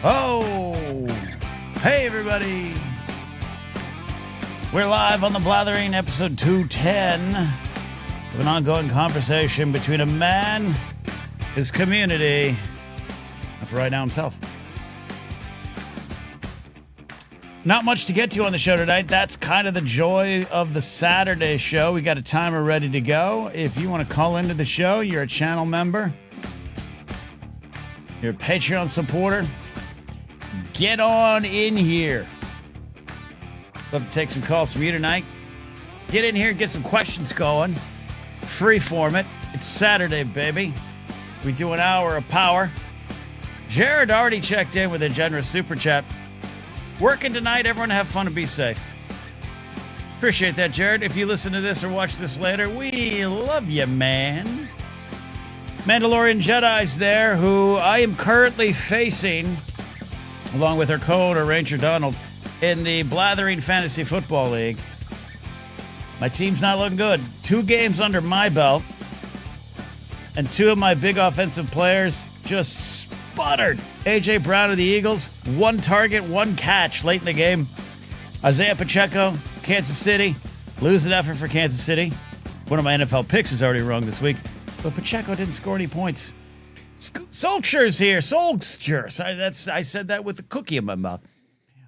Oh, hey everybody. We're live on the Blathering, episode 210, of an ongoing conversation between a man, his community, and for right now himself. Not much to get to on the show tonight. That's kind of the joy of the Saturday show. We got a timer ready to go. If you want to call into the show, you're a channel member, you're a Patreon supporter, get on in here. Love to take some calls from you tonight. Get in here and get some questions going. Freeform it. It's Saturday, baby. We do an hour of power. Jared already checked in with a generous super chat. Working tonight. Everyone have fun and be safe. Appreciate that, Jared. If you listen to this or watch this later, we love you, man. Mandalorian Jedi's there, who I am currently facing, along with her co-owner, Ranger Donald, in the Blathering Fantasy Football League. My team's not looking good. 2 games under my belt, and 2 of my big offensive players just sputtered. A.J. Brown of the Eagles, 1 target, 1 catch late in the game. Isaiah Pacheco, Kansas City, losing effort for Kansas City. One of my NFL picks is already wrong this week, but Pacheco didn't score any points. Solskjaer's here. Solskjaer. I said that with a cookie in my mouth.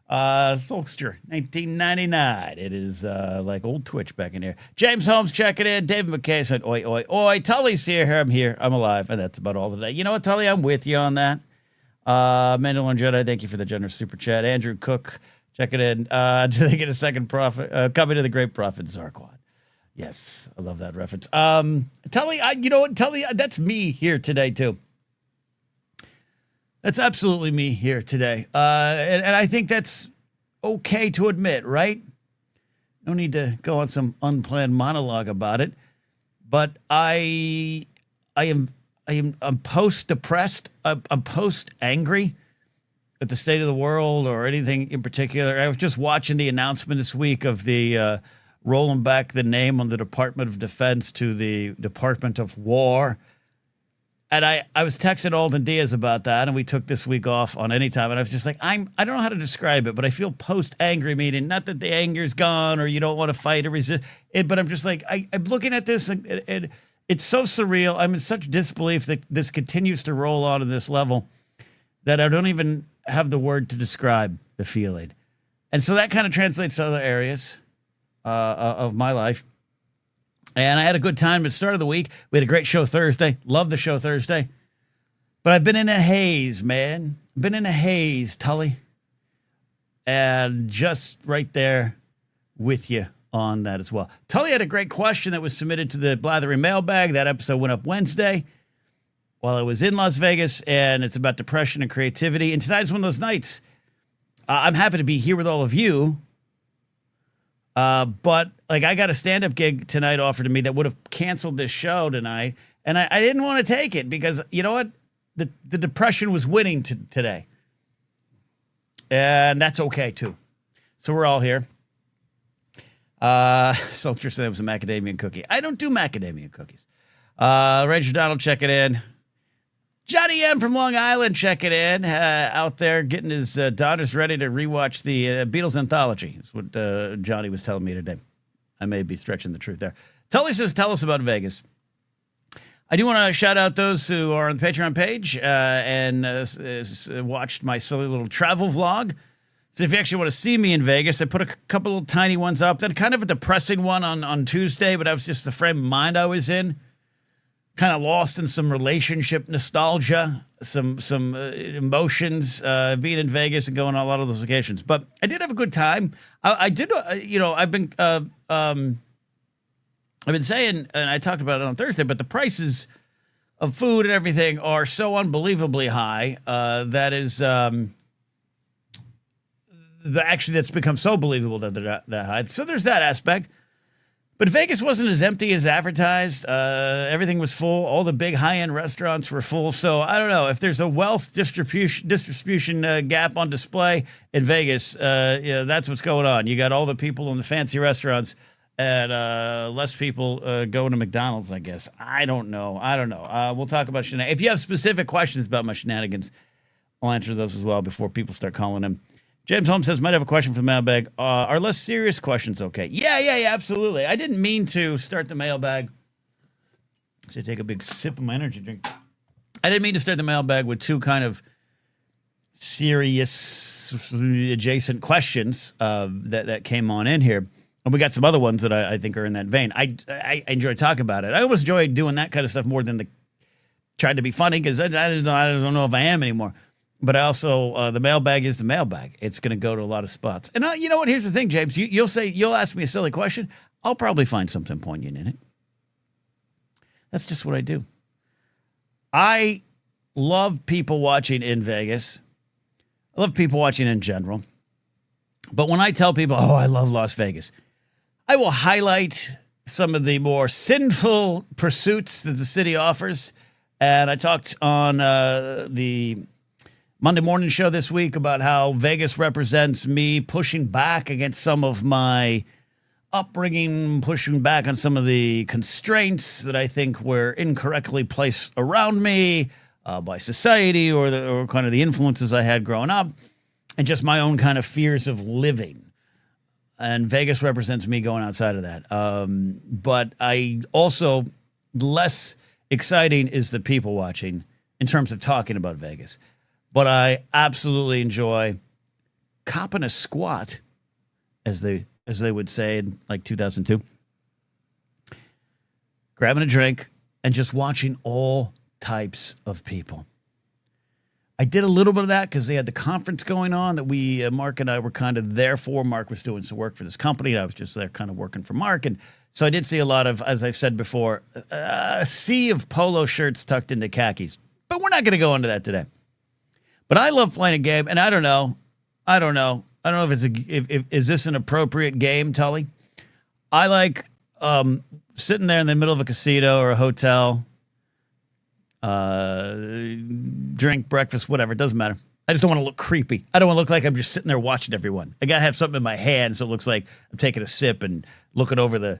Solskjaer, 1999. It is like old Twitch back in here. James Holmes checking in. David McKay said, oi, oi, oi. Tully's here. I'm here. I'm alive. And that's about all today. You know what, Tully? I'm with you on that. Mandalorian Jedi, thank you for the generous super chat. Andrew Cook checking in. Do they get a second prophet? Coming to the great prophet Zarquad. Yes, I love that reference. Tully, you know what? Tully, that's me here today, too. That's absolutely me here today. And I think that's okay to admit, right? No need to go on some unplanned monologue about it. But I'm post-depressed. I'm post-angry at the state of the world or anything in particular. I was just watching the announcement this week of the rolling back the name on the Department of Defense to the Department of War. And I was texting Alden Diaz about that, and we took this week off on any time. And I was just like, I don't know how to describe it, but I feel post-angry, meaning not that the anger's gone or you don't want to fight or resist it, but I'm just like, I'm looking at this, and it's so surreal. I'm in such disbelief that this continues to roll on to this level that I don't even have the word to describe the feeling. And so that kind of translates to other areas of my life. And I had a good time at the start of the week. We had a great show Thursday. Love the show Thursday. But I've been in a haze, man. Been in a haze, Tully. And just right there with you on that as well. Tully had a great question that was submitted to the Blathering mailbag. That episode went up Wednesday while I was in Las Vegas, and it's about depression and creativity. And tonight's one of those nights. I'm happy to be here with all of you. But like I got a stand-up gig tonight offered to me that would have canceled this show tonight. And I didn't want to take it because, you know what? The depression was winning today. And that's okay, too. So we're all here. Soldier said it was a macadamia cookie. I don't do macadamia cookies. Ranger Donald checking in. Johnny M from Long Island checking in, out there getting his daughters ready to rewatch the Beatles anthology. That's what Johnny was telling me today. I may be stretching the truth there. Tully says, tell us about Vegas. I do want to shout out those who are on the Patreon page and watched my silly little travel vlog. So if you actually want to see me in Vegas, I put a couple little tiny ones up. Then kind of a depressing one on Tuesday, but that was just the frame of mind I was in. Kind of lost in some relationship nostalgia, some emotions, being in Vegas and going on a lot of those occasions. But I did have a good time. I've been saying, and I talked about it on Thursday, but the prices of food and everything are so unbelievably high. That's become so believable that they're that high. So there's that aspect. But Vegas wasn't as empty as advertised. Everything was full. All the big high-end restaurants were full. So I don't know if there's a wealth distribution gap on display in Vegas. That's what's going on. You got all the people in the fancy restaurants and less people going to McDonald's, I guess. I don't know. We'll talk about shenanigans. If you have specific questions about my shenanigans I'll answer those as well before people start calling him. James Holmes says, might have a question for the mailbag. Are less serious questions okay? Yeah, absolutely. I didn't mean to start the mailbag. So take a big sip of my energy drink. I didn't mean to start the mailbag with two kind of serious adjacent questions that came on in here. And we got some other ones that I think are in that vein. I enjoy talking about it. I always enjoy doing that kind of stuff more than the trying to be funny, because I don't know if I am anymore. But I also, the mailbag is the mailbag. It's going to go to a lot of spots. And you know what? Here's the thing, James. You'll ask me a silly question. I'll probably find something poignant in it. That's just what I do. I love people watching in Vegas. I love people watching in general. But when I tell people, oh, I love Las Vegas, I will highlight some of the more sinful pursuits that the city offers. And I talked on the Monday morning show this week about how Vegas represents me pushing back against some of my upbringing, pushing back on some of the constraints that I think were incorrectly placed around me by society or kind of the influences I had growing up, and just my own kind of fears of living. And Vegas represents me going outside of that. But I also, less exciting is the people watching in terms of talking about Vegas. But I absolutely enjoy copping a squat, as they would say in like 2002, grabbing a drink and just watching all types of people. I did a little bit of that because they had the conference going on that Mark and I were kind of there for. Mark was doing some work for this company, and I was just there kind of working for Mark. And so I did see a lot of, as I've said before, a sea of polo shirts tucked into khakis. But we're not going to go into that today. But I love playing a game, and I don't know if is this an appropriate game, Tully? I like sitting there in the middle of a casino or a hotel, drink, breakfast, whatever. It doesn't matter. I just don't want to look creepy. I don't want to look like I'm just sitting there watching everyone. I got to have something in my hand so it looks like I'm taking a sip and looking over the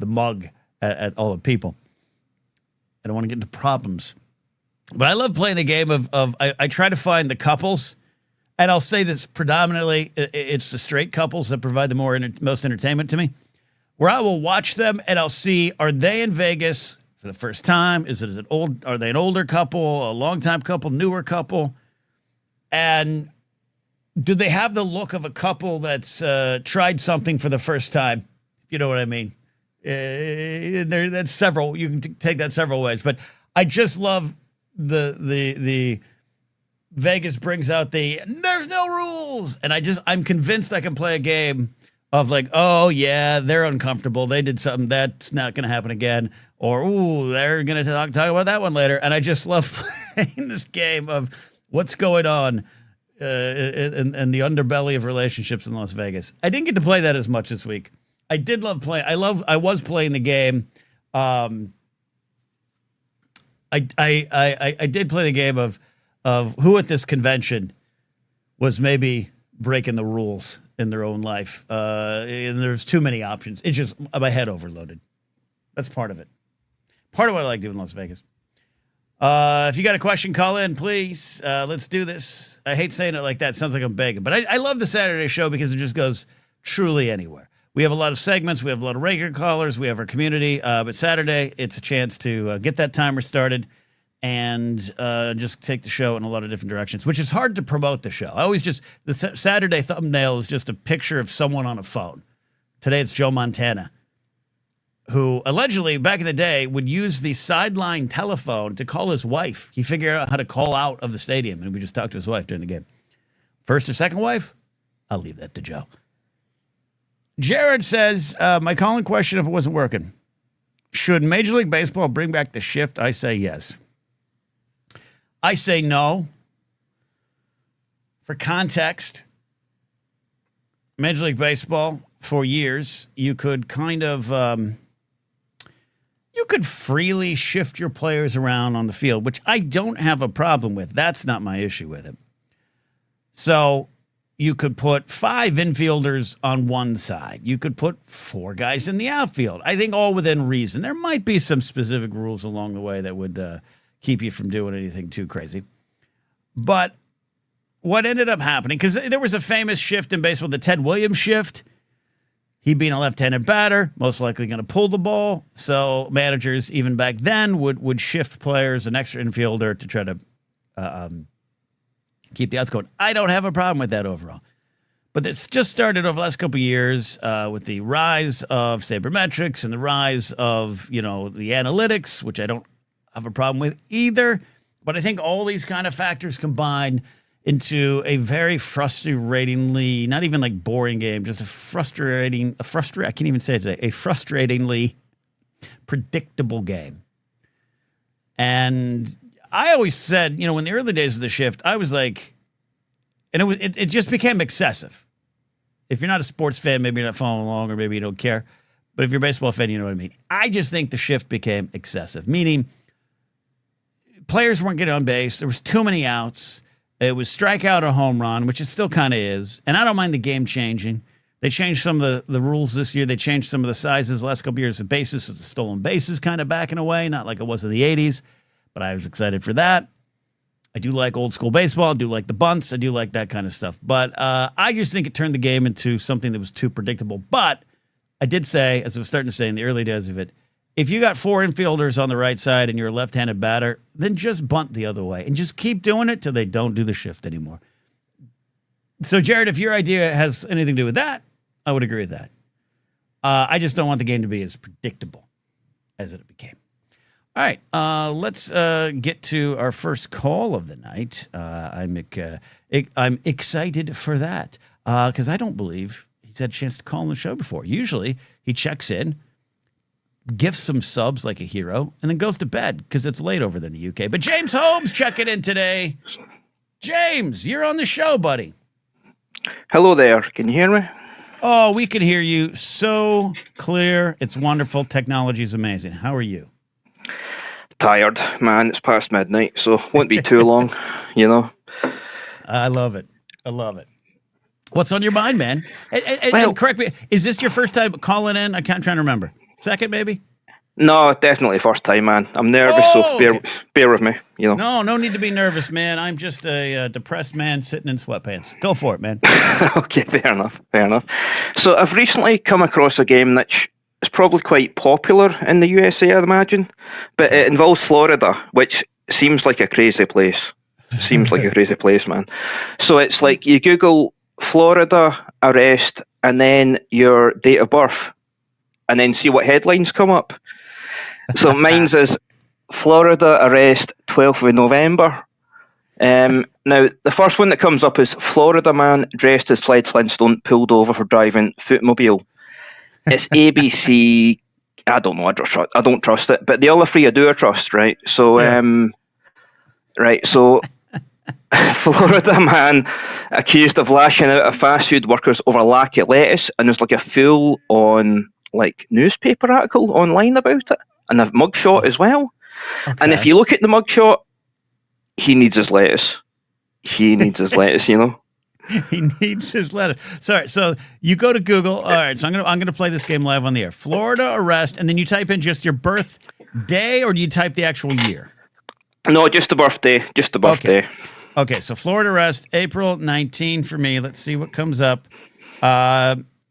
mug at all the people. I don't want to get into problems. But I love playing the game of I try to find the couples, and I'll say this predominantly, it's the straight couples that provide the most entertainment to me, where I will watch them and I'll see, are they in Vegas for the first time? Are they an older couple, a long-time couple, newer couple? And do they have the look of a couple that's tried something for the first time? If you know what I mean. That's several. You can take that several ways, but I just love the Vegas brings out there's no rules. And I'm convinced I can play a game of like, oh yeah, they're uncomfortable. They did something that's not going to happen again. Or, ooh, they're going to talk about that one later. And I just love playing this game of what's going on in the underbelly of relationships in Las Vegas. I didn't get to play that as much this week. I did love playing. I was playing the game. I did play the game of who at this convention was maybe breaking the rules in their own life. And there's too many options. It's just my head overloaded. That's part of it. Part of what I like doing in Las Vegas. If you got a question, call in, please. Let's do this. I hate saying it like that. It sounds like I'm begging. But I love the Saturday show because it just goes truly anywhere. We have a lot of segments. We have a lot of regular callers. We have our community. But Saturday, it's a chance to get that timer started and just take the show in a lot of different directions, which is hard to promote the show. The Saturday thumbnail is just a picture of someone on a phone. Today, it's Joe Montana, who allegedly, back in the day, would use the sideline telephone to call his wife. He figured out how to call out of the stadium, and we just talked to his wife during the game. First or second wife? I'll leave that to Joe. Jared says, my calling question if it wasn't working. Should Major League Baseball bring back the shift? I say yes. I say no. For context, Major League Baseball, for years, you could kind of, you could freely shift your players around on the field, which I don't have a problem with. That's not my issue with it. So you could put 5 infielders on one side. You could put 4 guys in the outfield. I think all within reason. There might be some specific rules along the way that would keep you from doing anything too crazy. But what ended up happening, because there was a famous shift in baseball, the Ted Williams shift. He being a left-handed batter, most likely going to pull the ball. So managers, even back then, would shift players, an extra infielder, to try to keep the outs going. I don't have a problem with that overall. But it's just started over the last couple of years with the rise of sabermetrics and the rise of, the analytics, which I don't have a problem with either. But I think all these kind of factors combined into a very frustratingly, not even like boring game, just a frustratingly predictable game. And I always said, in the early days of the shift, I was like, and it just became excessive. If you're not a sports fan, maybe you're not following along, or maybe you don't care. But if you're a baseball fan, you know what I mean. I just think the shift became excessive, meaning players weren't getting on base. There was too many outs. It was strikeout or home run, which it still kind of is. And I don't mind the game changing. They changed some of the rules this year. They changed some of the sizes the last couple of years. The bases is the stolen bases kind of backing away, not like it was in the 80s. But I was excited for that. I do like old school baseball. I do like the bunts. I do like that kind of stuff. But I just think it turned the game into something that was too predictable. But I did say, as I was starting to say in the early days of it, if you got 4 infielders on the right side and you're a left-handed batter, then just bunt the other way and just keep doing it till they don't do the shift anymore. So, Jared, if your idea has anything to do with that, I would agree with that. I just don't want the game to be as predictable as it became. All right, let's get to our first call of the night. I'm excited for that because I don't believe he's had a chance to call on the show before. Usually, he checks in, gifts some subs like a hero, and then goes to bed because it's late over there in the UK. But James Holmes checking in today. James, you're on the show, buddy. Hello there. Can you hear me? Oh, we can hear you so clear. It's wonderful. Technology is amazing. How are you? Tired, man. It's past midnight, so won't be too long, I love it. I love it. What's on your mind, man? And correct me, is this your first time calling in? I can't try to remember. Second, maybe? No, definitely first time, man. I'm nervous, so bear with me, No need to be nervous, man. I'm just a depressed man sitting in sweatpants. Go for it, man. Okay, fair enough. So I've recently come across a game that is probably quite popular in the USA, I'd imagine, but it involves Florida, which seems like a crazy place. Man. So it's like you Google Florida arrest and then your date of birth, and then see what headlines come up. So mine's is Florida arrest 12th of November. Now, the first one that comes up is Florida man dressed as Fred Flintstone pulled over for driving footmobile. It's ABC. I don't know. I don't trust it. But the other three I do trust, right? So, So Florida man accused of lashing out at fast food workers over lack of lettuce, and there's like a full-on newspaper article online about it, and a mugshot as well. Okay. And if you look at the mugshot, he needs his lettuce. He needs his lettuce, He needs his lettuce. Sorry, so you go to Google. All right, so I'm gonna play this game live on the air. Florida arrest, and then you type in just your birthday, or do you type the actual year? No, just the birthday. Just the birthday. Okay, so Florida arrest, April 19 for me. Let's see what comes up.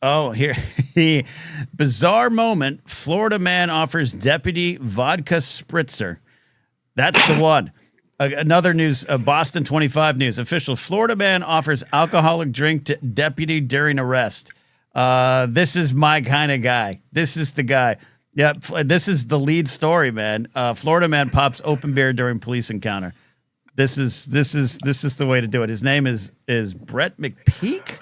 Here. Bizarre moment. Florida man offers deputy vodka spritzer. That's the one. Another news, Boston 25 News. Official Florida man offers alcoholic drink to deputy during arrest. This is my kind of guy. This is the guy. Yeah, this is the lead story, man. Florida man pops open beer during police encounter. This is the way to do it. His name is Brett McPeak.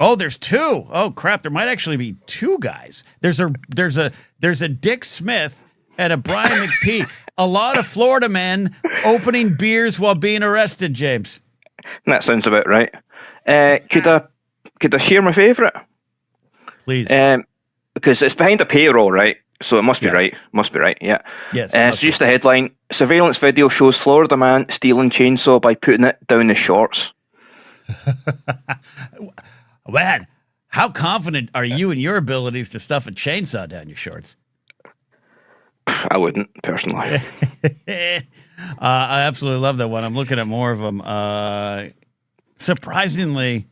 Oh, there's two. Oh crap, there might actually be two guys. There's a Dick Smith and a Brian McPeak. A lot of Florida men opening beers while being arrested, James. That sounds about right. Could I share my favourite? Please. Because it's behind a paywall, right? So it must be right. Must be right, yeah. Yes. It's just a headline. Surveillance video shows Florida man stealing chainsaw by putting it down his shorts. Man, how confident are you in your abilities to stuff a chainsaw down your shorts? I wouldn't, personally. I absolutely love that one. I'm looking at more of them. surprisingly,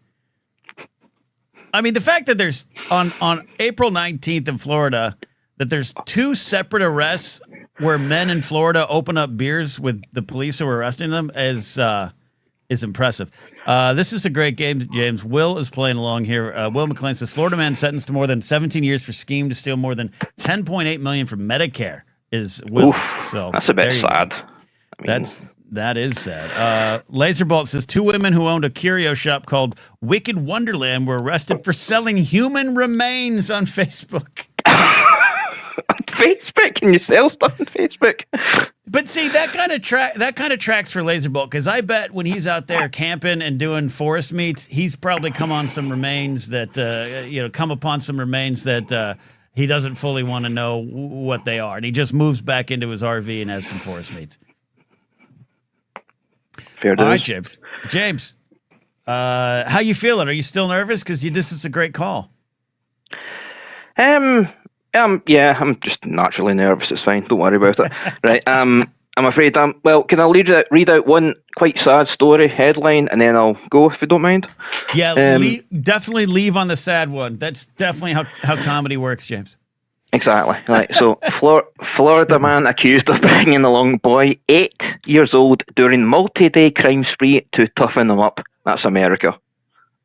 I mean, the fact that there's on April 19th in Florida, that there's 2 separate arrests where men in Florida open up beers with the police who are arresting them is impressive. This is a great game, James. Will is playing along here. Will McLean says Florida man sentenced to more than 17 years for scheme to steal more than $10.8 million from Medicare is Will. So that's a bit sad. That is sad. Laserbolt says 2 women who owned a curio shop called Wicked Wonderland were arrested for selling human remains on Facebook. On Facebook? Can you sell stuff on Facebook? But see, that kind of tracks for Laserbolt, because I bet when he's out there camping and doing forest meets, he's probably come upon some remains that he doesn't fully want to know what they are, and he just moves back into his RV and has some forest meets. Fair All right, James. James, how you feeling? Are you still nervous? Because this is a great call. Yeah, I'm just naturally nervous. It's fine. Don't worry about it. Right. I'm afraid well, can I read out one quite sad story headline and then I'll go if you don't mind? Yeah, definitely leave on the sad one. That's definitely how comedy works, James. Exactly. Right. So, Florida man accused of bringing along boy 8 years old during multi-day crime spree to toughen him up. That's America.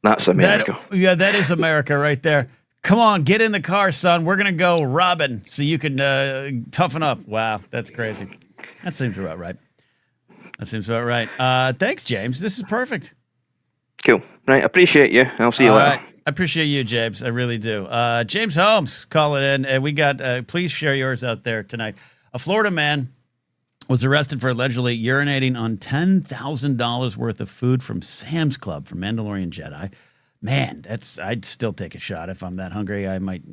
That's America. That is America right there. Come on, get in the car, son. We're going to go robbing so you can toughen up. Wow, that's crazy. That seems about right. Thanks, James. This is perfect. Cool. Right, appreciate you. I'll see you later. Right. I appreciate you, James. I really do. James Holmes calling in. And we got, please share yours out there tonight. A Florida man was arrested for allegedly urinating on $10,000 worth of food from Sam's Club from Mandalorian Jedi. Man, I'd still take a shot if I'm that hungry. I might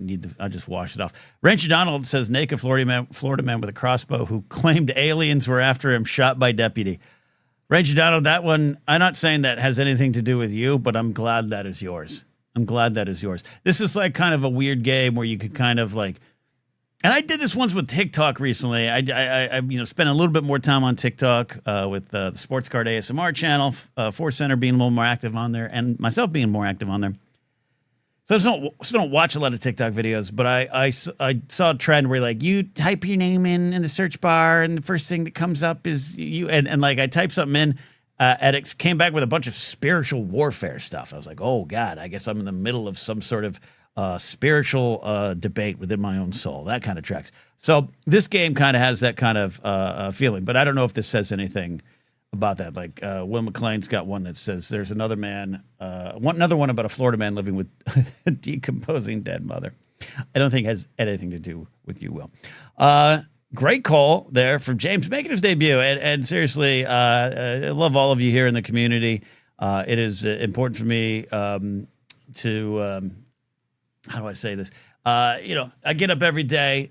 I'll just wash it off. Ranger Donald says naked Florida man with a crossbow who claimed aliens were after him, shot by deputy. Ranger Donald, that one, I'm not saying that has anything to do with you, but I'm glad that is yours. This is like kind of a weird game where you could kind of like, and I did this once with TikTok recently. I spent a little bit more time on TikTok with the Sports Card ASMR channel, Force Center being a little more active on there, and myself being more active on there. So I don't watch a lot of TikTok videos, but I saw a trend where like you type your name in the search bar, and the first thing that comes up is you, and like I typed something in, and it came back with a bunch of spiritual warfare stuff. I was like, oh God, I guess I'm in the middle of some sort of spiritual debate within my own soul. That kind of tracks. So this game kind of has that kind of feeling, but I don't know if this says anything about that. Like Will McLean's got one that says there's another man, another one about a Florida man living with a decomposing dead mother. I don't think it has anything to do with you, Will. Great call there from James making his debut. And seriously, I love all of you here in the community. It is important for me to... how do I say this? I get up every day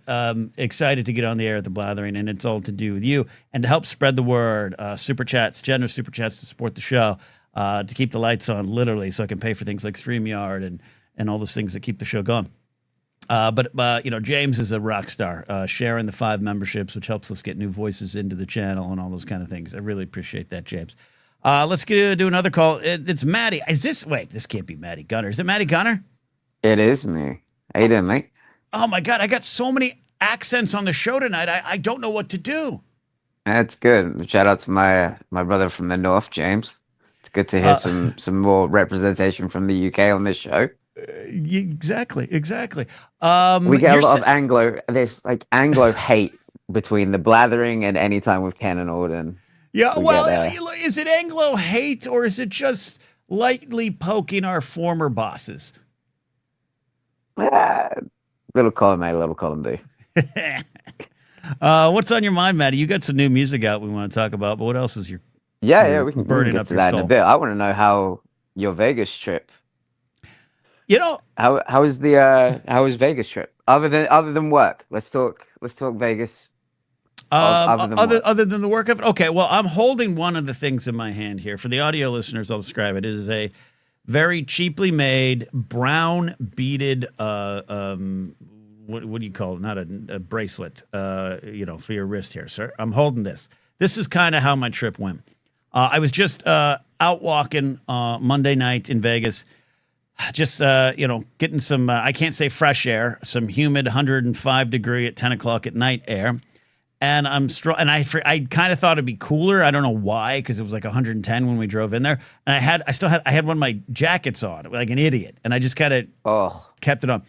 excited to get on the air at the Blathering, and it's all to do with you and to help spread the word. Super chats, generous super chats to support the show, to keep the lights on, literally, so I can pay for things like StreamYard and all those things that keep the show going. But James is a rock star, sharing the 5 memberships, which helps us get new voices into the channel and all those kind of things. I really appreciate that, James. Let's do another call. It's Maddie. This can't be Maddie Gunner. Is it Maddie Gunner? It is me. How you doing, mate? Oh my God, I got so many accents on the show tonight. I don't know what to do. That's good. Shout out to my brother from the north, James. It's good to hear some more representation from the UK on this show. Exactly. We get a lot of Anglo hate between the Blathering and Anytime with Ken and Auden. Yeah, is it Anglo hate or is it just lightly poking our former bosses? Little column A, little column B. What's on your mind, Maddie? You got some new music out we want to talk about, but what else is your we can burning get up to your that soul? in a bit. I want to know how your Vegas trip. How was Vegas trip? Other than work. Let's talk Vegas. Other than the work of it. Okay, well, I'm holding one of the things in my hand here. For the audio listeners, I'll describe it. It is a very cheaply made brown beaded what do you call it? Not a bracelet, for your wrist here, sir. I'm holding this. This is kind of how my trip went. I was just out walking Monday night in Vegas. Just, getting some, I can't say fresh air, some humid 105 degree at 10 o'clock at night air. And I kind of thought it'd be cooler. I don't know why, because it was like 110 when we drove in there. And I had one of my jackets on, like an idiot. And I just kind of kept it on.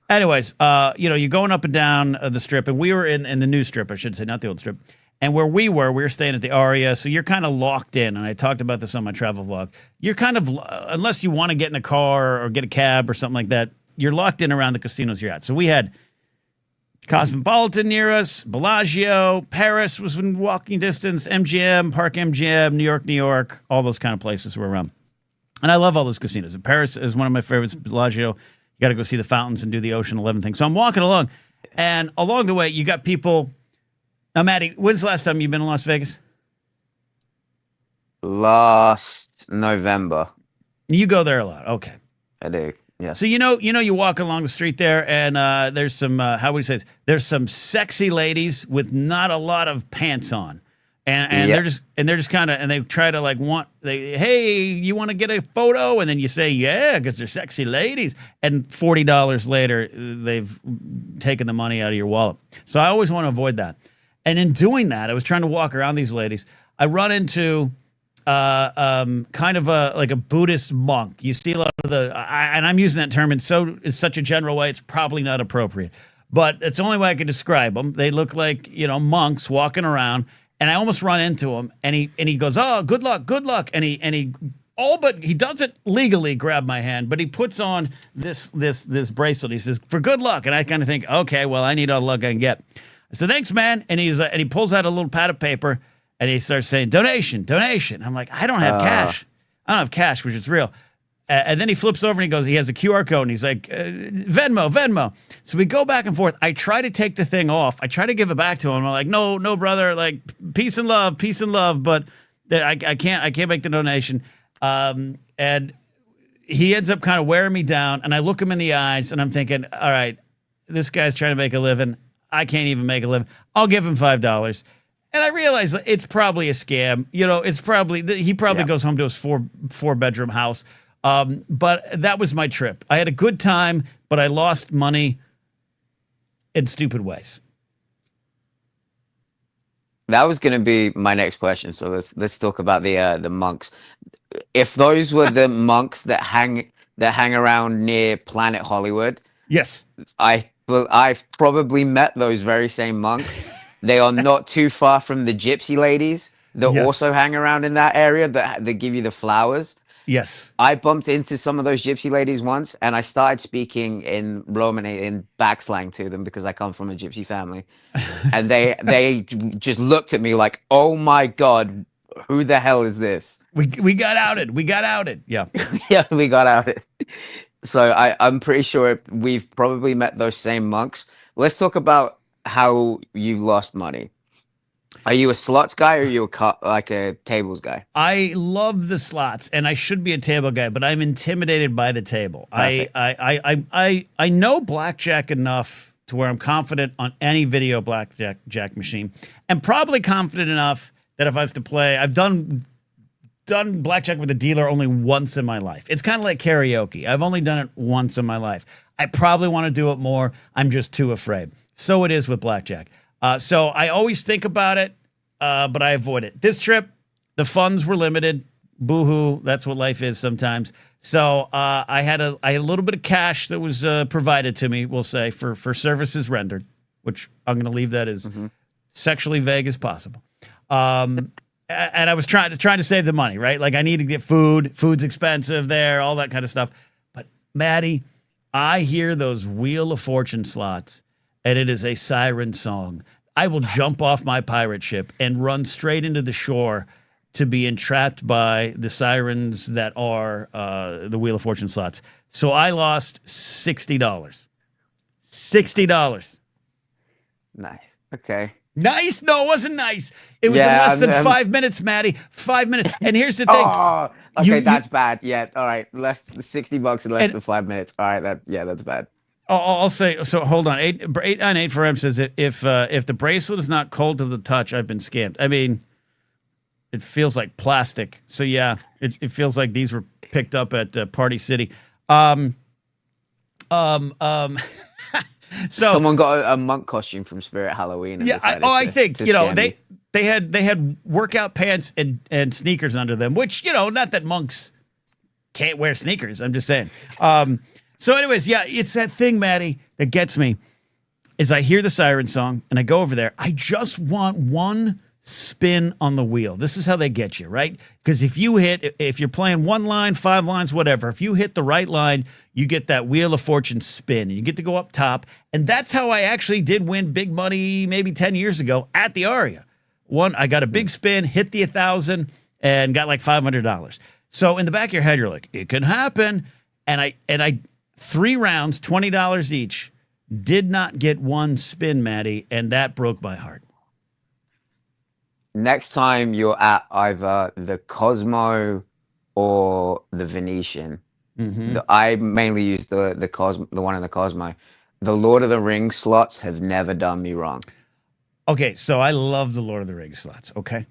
Anyways, you're going up and down the strip, and we were in the new strip, I should say, not the old strip. And where we were staying at the Aria, so you're kind of locked in. And I talked about this on my travel vlog. You're kind of, unless you want to get in a car or get a cab or something like that, you're locked in around the casinos you're at. So we had Cosmopolitan near us, Bellagio, Paris was in walking distance, MGM, Park MGM, New York, all those kind of places were around. And I love all those casinos. Paris is one of my favorites. Bellagio, you got to go see the fountains and do the Ocean 11 thing. So I'm walking along, and along the way, you got people. Now, Maddie, when's the last time you've been in Las Vegas? Last November. You go there a lot. Okay. I do. Yeah. So you walk along the street there, and there's some how would you say this? There's some sexy ladies with not a lot of pants on, and they're just kind of, and they try to hey, you want to get a photo, and then you say yeah because they're sexy ladies, and $40 later they've taken the money out of your wallet. So I always want to avoid that. And in doing that, I was trying to walk around these ladies. I run into kind of like a Buddhist monk. You see a lot of and I'm using that term in such a general way, it's probably not appropriate, but it's the only way I could describe them. They look like, monks walking around, and I almost run into him, and he goes, oh, good luck. And he doesn't legally grab my hand, but he puts on this bracelet. He says, for good luck. And I kind of think, okay, well, I need all the luck I can get. I said, thanks, man. And he pulls out a little pad of paper, and he starts saying, donation. I'm like, I don't have cash. I don't have cash, which is real. And then he flips over and he has a QR code, and he's like, Venmo. So we go back and forth. I try to take the thing off. I try to give it back to him. I'm like, no, brother, like peace and love. But I can't make the donation. And he ends up kind of wearing me down, and I look him in the eyes, and I'm thinking, all right, this guy's trying to make a living. I can't even make a living. I'll give him $5. And I realize it's probably a scam. He probably goes home to his four bedroom house. But that was my trip. I had a good time, but I lost money in stupid ways. That was going to be my next question. So let's talk about the monks. If those were the monks that hang around near Planet Hollywood, yes, I've probably met those very same monks. They are not too far from the gypsy ladies that also hang around in that area that give you the flowers. Yes. I bumped into some of those gypsy ladies once, and I started speaking in Romani, in backslang to them, because I come from a gypsy family. And they just looked at me like, oh my God, who the hell is this? We got outed. Yeah. Yeah, we got outed. So I'm pretty sure we've probably met those same monks. Let's talk about how you lost money. Are you a slots guy, or are you a tables guy? I love the slots, and I should be a table guy, but I'm intimidated by the table. I know blackjack enough to where I'm confident on any video blackjack machine, and probably confident enough that if I was to play, I've done blackjack with a dealer only once in my life. It's kind of like karaoke. I've only done it once in my life. I probably want to do it more. I'm just too afraid. So it is with blackjack. So I always think about it, but I avoid it. This trip, the funds were limited. Boo-hoo. That's what life is sometimes. So I had a little bit of cash that was provided to me, we'll say, for services rendered, which I'm going to leave that as sexually vague as possible. And I was trying to save the money, right? Like I need to get food. Food's expensive there, all that kind of stuff. But Maddie, I hear those Wheel of Fortune slots, and it is a siren song. I will jump off my pirate ship and run straight into the shore to be entrapped by the sirens that are the Wheel of Fortune slots. So I lost $60. $60. Nice. Okay. Nice? No, it wasn't nice. It was in less than 5 minutes, Maddie. 5 minutes. And here's the thing. Oh, okay, that's bad. Yeah, all right. Less $60 in less than 5 minutes. All right, that's bad. I'll say, so hold on. 898 for M says if the bracelet is not cold to the touch, I've been scammed. I mean, It feels like plastic. So yeah, it feels like these were picked up at Party City. So someone got a monk costume from Spirit Halloween. And yeah, I think they had workout pants and sneakers under them, which not that monks can't wear sneakers. I'm just saying. So, anyways, yeah, it's that thing, Maddie, that gets me. Is I hear the siren song and I go over there. I just want one spin on the wheel. This is how they get you, right? Because if you're playing 1 line, 5 lines, whatever, if you hit the right line, you get that Wheel of Fortune spin and you get to go up top. And that's how I actually did win big money maybe 10 years ago at the Aria. I got a big spin, hit the 1,000 and got like $500. So in the back of your head, you're like, it can happen. And I 3 rounds, $20 each, did not get one spin, Maddie, and that broke my heart. Next time you're at either the Cosmo or the Venetian, I mainly use the one in the Cosmo. The Lord of the Rings slots have never done me wrong. Okay, so I love the Lord of the Rings slots, okay?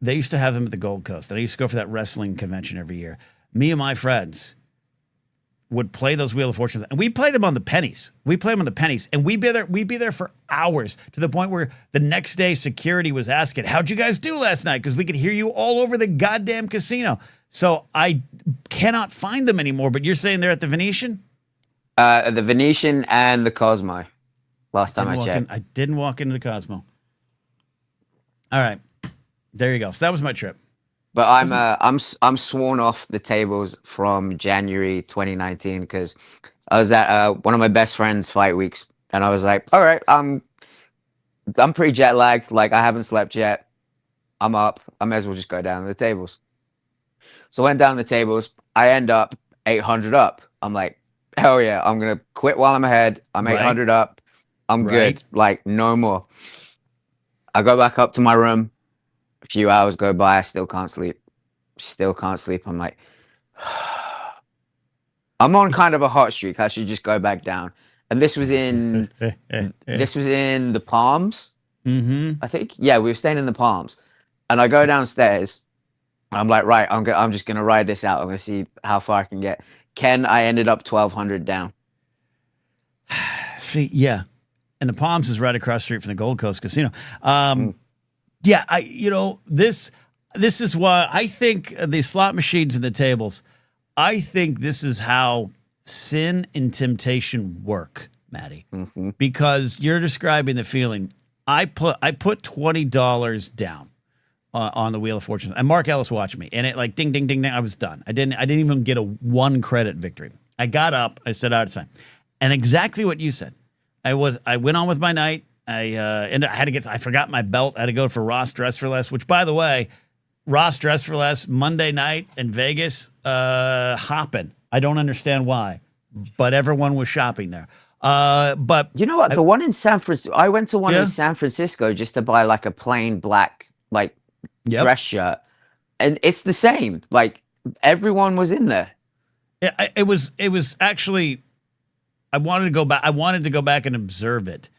They used to have them at the Gold Coast, and I used to go for that wrestling convention every year. Me and my friends would play those Wheel of Fortune, and we play them on the pennies. We play them on the pennies, and we'd be there for hours, to the point where the next day security was asking, how'd you guys do last night? Because we could hear you all over the goddamn casino. So I cannot find them anymore, but you're saying they're at the Venetian? The Venetian and the Cosmo. Last time I checked. I didn't walk into the Cosmo. All right. There you go. So that was my trip. But I'm sworn off the tables from January 2019 because I was at one of my best friend's fight weeks, and I was like, all right, I'm pretty jet lagged. Like, I haven't slept yet. I'm up. I may as well just go down to the tables. So I went down the tables. I end up 800 up. I'm like, hell yeah, I'm gonna quit while I'm ahead. I'm 800 up. I'm good. Like, no more. I go back up to my room. A few hours go by, I still can't sleep. I'm like, I'm on kind of a hot streak. I should just go back down. And this was in the Palms. I think. Yeah, we were staying in the Palms. And I go downstairs. I'm like, right, I'm just gonna ride this out. I'm gonna see how far I can get. I ended up 1,200 down. See, yeah. And the Palms is right across the street from the Gold Coast Casino. Yeah, this is why I think the slot machines and the tables, I think this is how sin and temptation work, Maddie. Because you're describing the feeling. I put $20 down on the Wheel of Fortune, and Mark Ellis watched me, and it like ding ding ding ding. I was done. I didn't even get a 1 credit victory. I got up. I said, "All right, it's fine." And exactly what you said. I went on with my night. I forgot my belt. I had to go for Ross Dress for Less, which, by the way, Ross Dress for Less Monday night in Vegas, hopping. I don't understand why, but everyone was shopping there. But you know what? The one in San Francisco, I went to one in San Francisco just to buy like a plain black dress shirt, and it's the same. Like, everyone was in there. It was actually. I wanted to go back and observe it.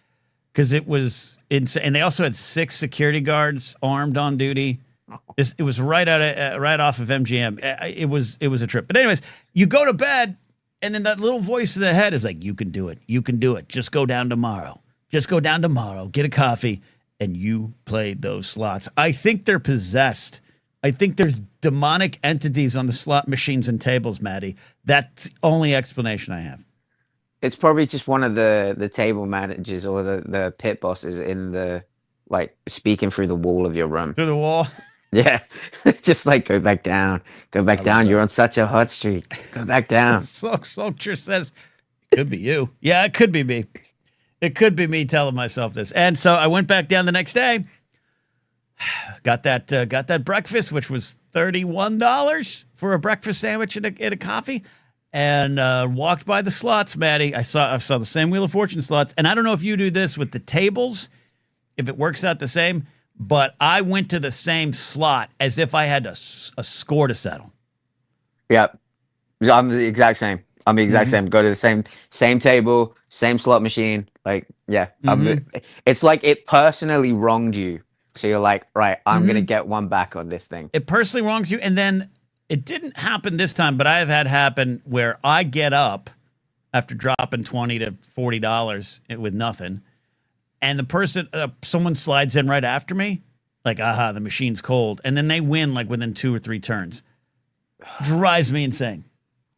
Because it was insane, and they also had 6 security guards armed on duty. It was right off of MGM. It was a trip. But anyways, you go to bed, and then that little voice in the head is like, "You can do it. You can do it. Just go down tomorrow. Just go down tomorrow. Get a coffee, and you played those slots." I think they're possessed. I think there's demonic entities on the slot machines and tables, Maddie. That's the only explanation I have. It's probably just one of the table managers or the pit bosses in the, like, speaking through the wall of your room. Through the wall? Yeah. Just like, go back down. Go back down. You're on such a hot streak. Go back down. Soldier says, it could be you. Yeah, it could be me. It could be me telling myself this. And so I went back down the next day. Got that breakfast, which was $31 for a breakfast sandwich and a coffee. And walked by the slots, Maddie. I saw the same Wheel of Fortune slots. And I don't know if you do this with the tables, if it works out the same, but I went to the same slot as if I had a score to settle. Yep. I'm the exact same. Same. Go to the same table, same slot machine. Like, yeah. It's like it personally wronged you So you're like, right, I'm gonna get one back on this thing. It personally wrongs you, and then it didn't happen this time, but I have had happen where I get up after dropping $20 to $40 with nothing, and the person, someone slides in right after me, like, aha, the machine's cold, and then they win like within 2 or 3 turns. Drives me insane.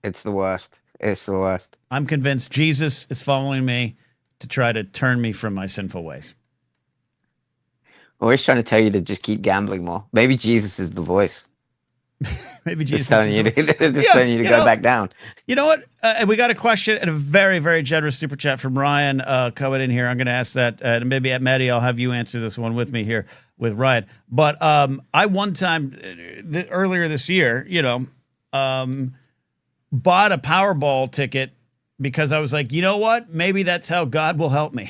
It's the worst. It's the worst. I'm convinced Jesus is following me to try to turn me from my sinful ways. Always trying to tell you to just keep gambling more. Maybe Jesus is the voice. Maybe Jesus Just telling you to, telling you to go back down. You know what? We got a question and a very, very generous super chat from Ryan coming in here. I'm going to ask that. And maybe at Maddie, I'll have you answer this one with me here with Ryan. But I one time earlier this year, bought a Powerball ticket because I was like, you know what? Maybe that's how God will help me.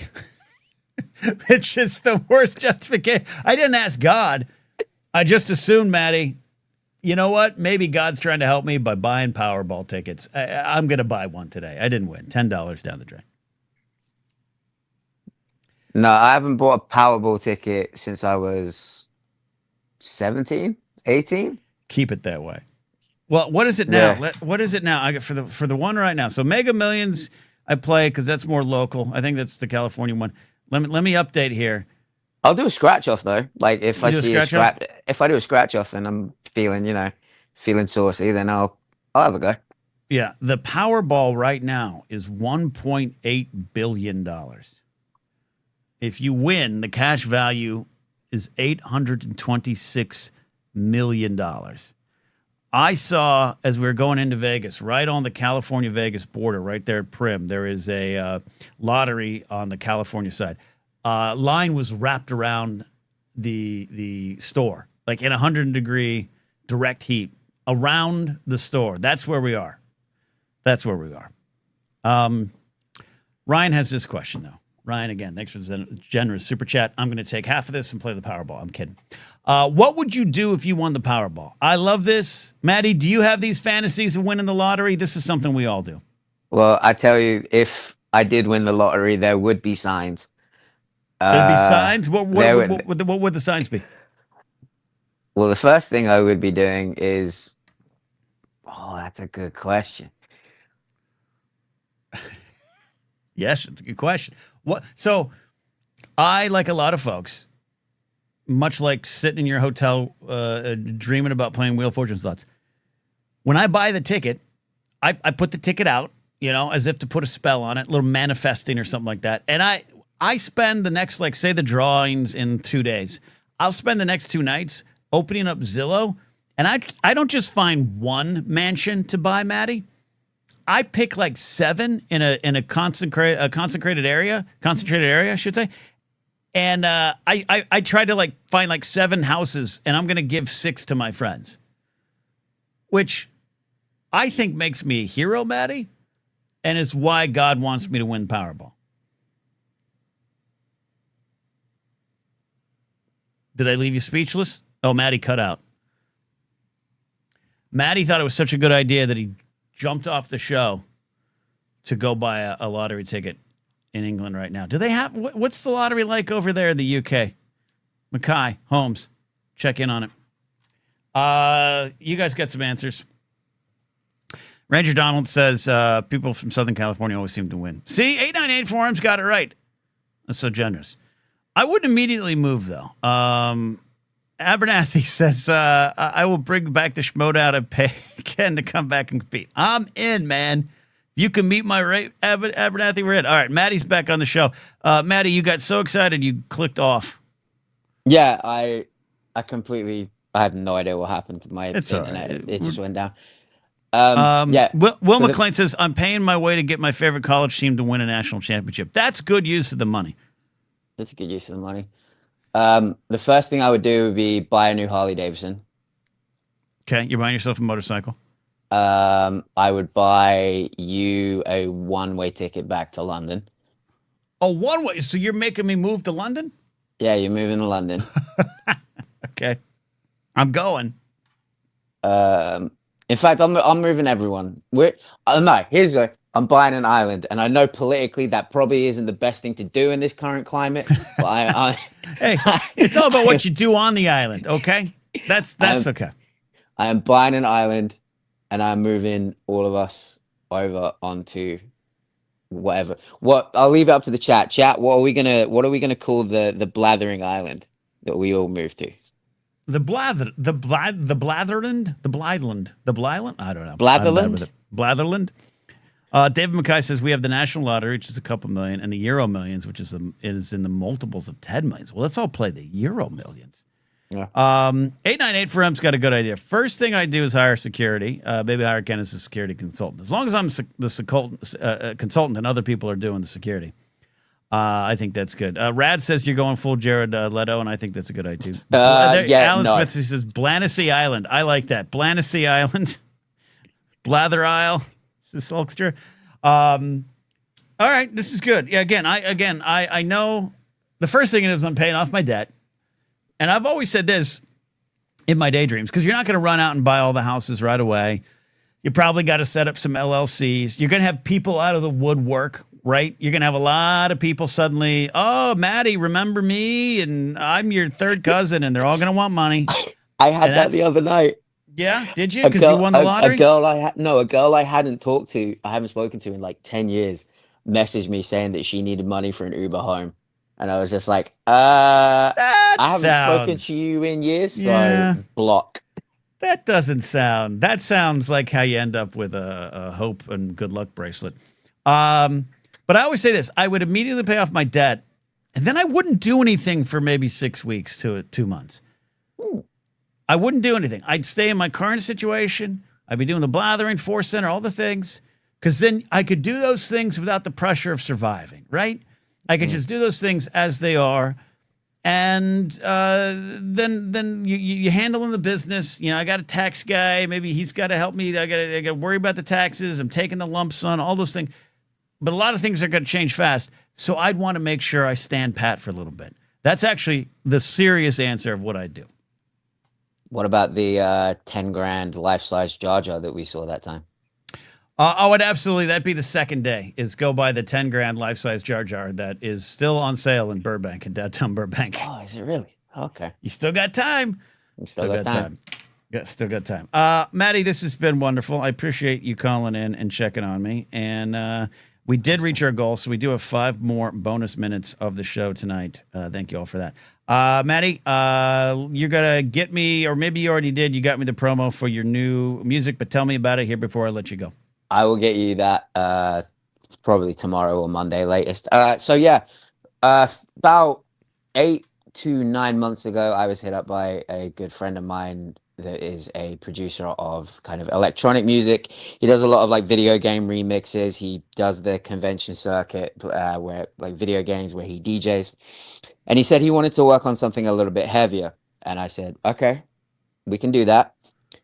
It's just the worst justification. I didn't ask God. I just assumed, Maddie, you know what? Maybe God's trying to help me by buying Powerball tickets. I'm going to buy one today. I didn't win. $10 down the drain. No, I haven't bought a Powerball ticket since I was 17, 18. Keep it that way. Well, what is it now? Yeah. What is it now? I got for the one right now. So Mega Millions, I play because that's more local. I think that's the California one. Let me update here. I'll do a scratch off though. Like if I see a scratch scratch, if I do a scratch off and I'm feeling saucy, then I'll have a go. Yeah, the Powerball right now is $1.8 billion. If you win, the cash value is $826 million. I saw, as we were going into Vegas, right on the California-Vegas border, right there at Prim, there is a lottery on the California side. Line was wrapped around the store, like in 100-degree direct heat around the store. That's where we are. That's where we are. Ryan has this question, though. Ryan, again, thanks for the generous super chat. I'm going to take half of this and play the Powerball. I'm kidding. What would you do if you won the Powerball? I love this. Maddie, do you have these fantasies of winning the lottery? This is something we all do. Well, I tell you, if I did win the lottery, there would be signs. There'd be signs? What would the signs be? Well, the first thing I would be doing is... Oh, that's a good question. Yes, it's a good question. So I, like a lot of folks, much like sitting in your hotel dreaming about playing Wheel of Fortune slots, when I buy the ticket, I put the ticket out, as if to put a spell on it, a little manifesting or something like that. And I spend the next, like, say the drawings in 2 days. I'll spend the next 2 nights opening up Zillow, and I don't just find one mansion to buy, Maddie. I pick like 7 in a concentrated area, I should say. And I try to like find like 7 houses, and I'm going to give 6 to my friends, which I think makes me a hero, Maddie, and is why God wants me to win Powerball. Did I leave you speechless? Oh, Maddie cut out. Maddie thought it was such a good idea that he jumped off the show to go buy a lottery ticket in England right now. Do they have, what's the lottery like over there in the UK? Mackay, Holmes, check in on it. You guys got some answers. Ranger Donald says, people from Southern California always seem to win. See, 898 Forums got it right. That's so generous. I wouldn't immediately move, though. Abernathy says, I will bring back the Schmodown and pay Ken to come back and compete. I'm in, man. You can meet my rate, Abernathy, we're in. All right, Maddie's back on the show. Maddie, you got so excited you clicked off. Yeah, I had no idea what happened to my internet. Right. It just went down. Yeah. Will McLean says, I'm paying my way to get my favorite college team to win a national championship. That's good use of the money. That's a good use of the money. The first thing I would do would be buy a new Harley Davidson. Okay, you're buying yourself a motorcycle. I would buy you a one-way ticket back to London. A one-way? So you're making me move to London? Yeah, you're moving to London. Okay. I'm going. In fact, I'm moving everyone. No, I'm buying an island, and I know politically that probably isn't the best thing to do in this current climate. But Hey, it's all about what you do on the island, okay? That's okay. I am buying an island, and I'm moving all of us over onto whatever. What I'll leave it up to the chat. Chat. What are we gonna call the Blathering Island that we all move to? The Blatherland. I don't know. Blatherland? Blatherland. David McKay says we have the national lottery, which is a couple million, and the Euro Millions, which is in the multiples of 10 millions. Well, let's all play the Euro Millions. Yeah. 898 for M's got a good idea. First thing I do is hire security. Maybe hire Ken as a security consultant. As long as I'm the consultant and other people are doing the security. I think that's good. Rad says you're going full Jared Leto, and I think that's a good idea. Alan Smith says Blanasy Island. I like that. Blanasy Island. Blather Isle. This is Hulkster. All right, this is good. Yeah, I know the first thing is I'm paying off my debt. And I've always said this in my daydreams, because you're not going to run out and buy all the houses right away. You probably got to set up some LLCs. You're going to have people out of the woodwork, right? You're going to have a lot of people suddenly, oh, Maddie, remember me? And I'm your third cousin, and they're all going to want money. I had that the other night. Yeah, did you? Because you won the lottery? A girl I hadn't talked to, I haven't spoken to in like 10 years, messaged me saying that she needed money for an Uber home. And I was just like, I haven't spoken to you in years, so block. That sounds like how you end up with a hope and good luck bracelet. But I always say this, I would immediately pay off my debt, and then I wouldn't do anything for maybe 6 weeks to 2 months. I wouldn't do anything. I'd stay in my current situation. I'd be doing the Blathering, Force Center, all the things, because then I could do those things without the pressure of surviving, right? I could just do those things as they are, and then you handle in the business. You know, I got a tax guy. Maybe he's got to help me. I got to worry about the taxes. I'm taking the lump sum, all those things. But a lot of things are going to change fast. So I'd want to make sure I stand pat for a little bit. That's actually the serious answer of what I'd do. What about the 10 grand life-size Jar Jar that we saw that time? That'd be the second day, is go buy the 10 grand life-size Jar Jar that is still on sale in Burbank, in downtown Burbank. Oh, is it really? Okay. You still got time. Still got time. Still got time. Maddie, this has been wonderful. I appreciate you calling in and checking on me. And we did reach our goal, so we do have 5 more bonus minutes of the show tonight. Thank you all for that. Maddie, you're going to get me, or maybe you already did, you got me the promo for your new music, but tell me about it here before I let you go. I will get you that probably tomorrow or Monday latest. About 8 to 9 months ago, I was hit up by a good friend of mine that is a producer of kind of electronic music. He does a lot of like video game remixes. He does the convention circuit where like video games where he DJs. And he said he wanted to work on something a little bit heavier. And I said, okay, we can do that.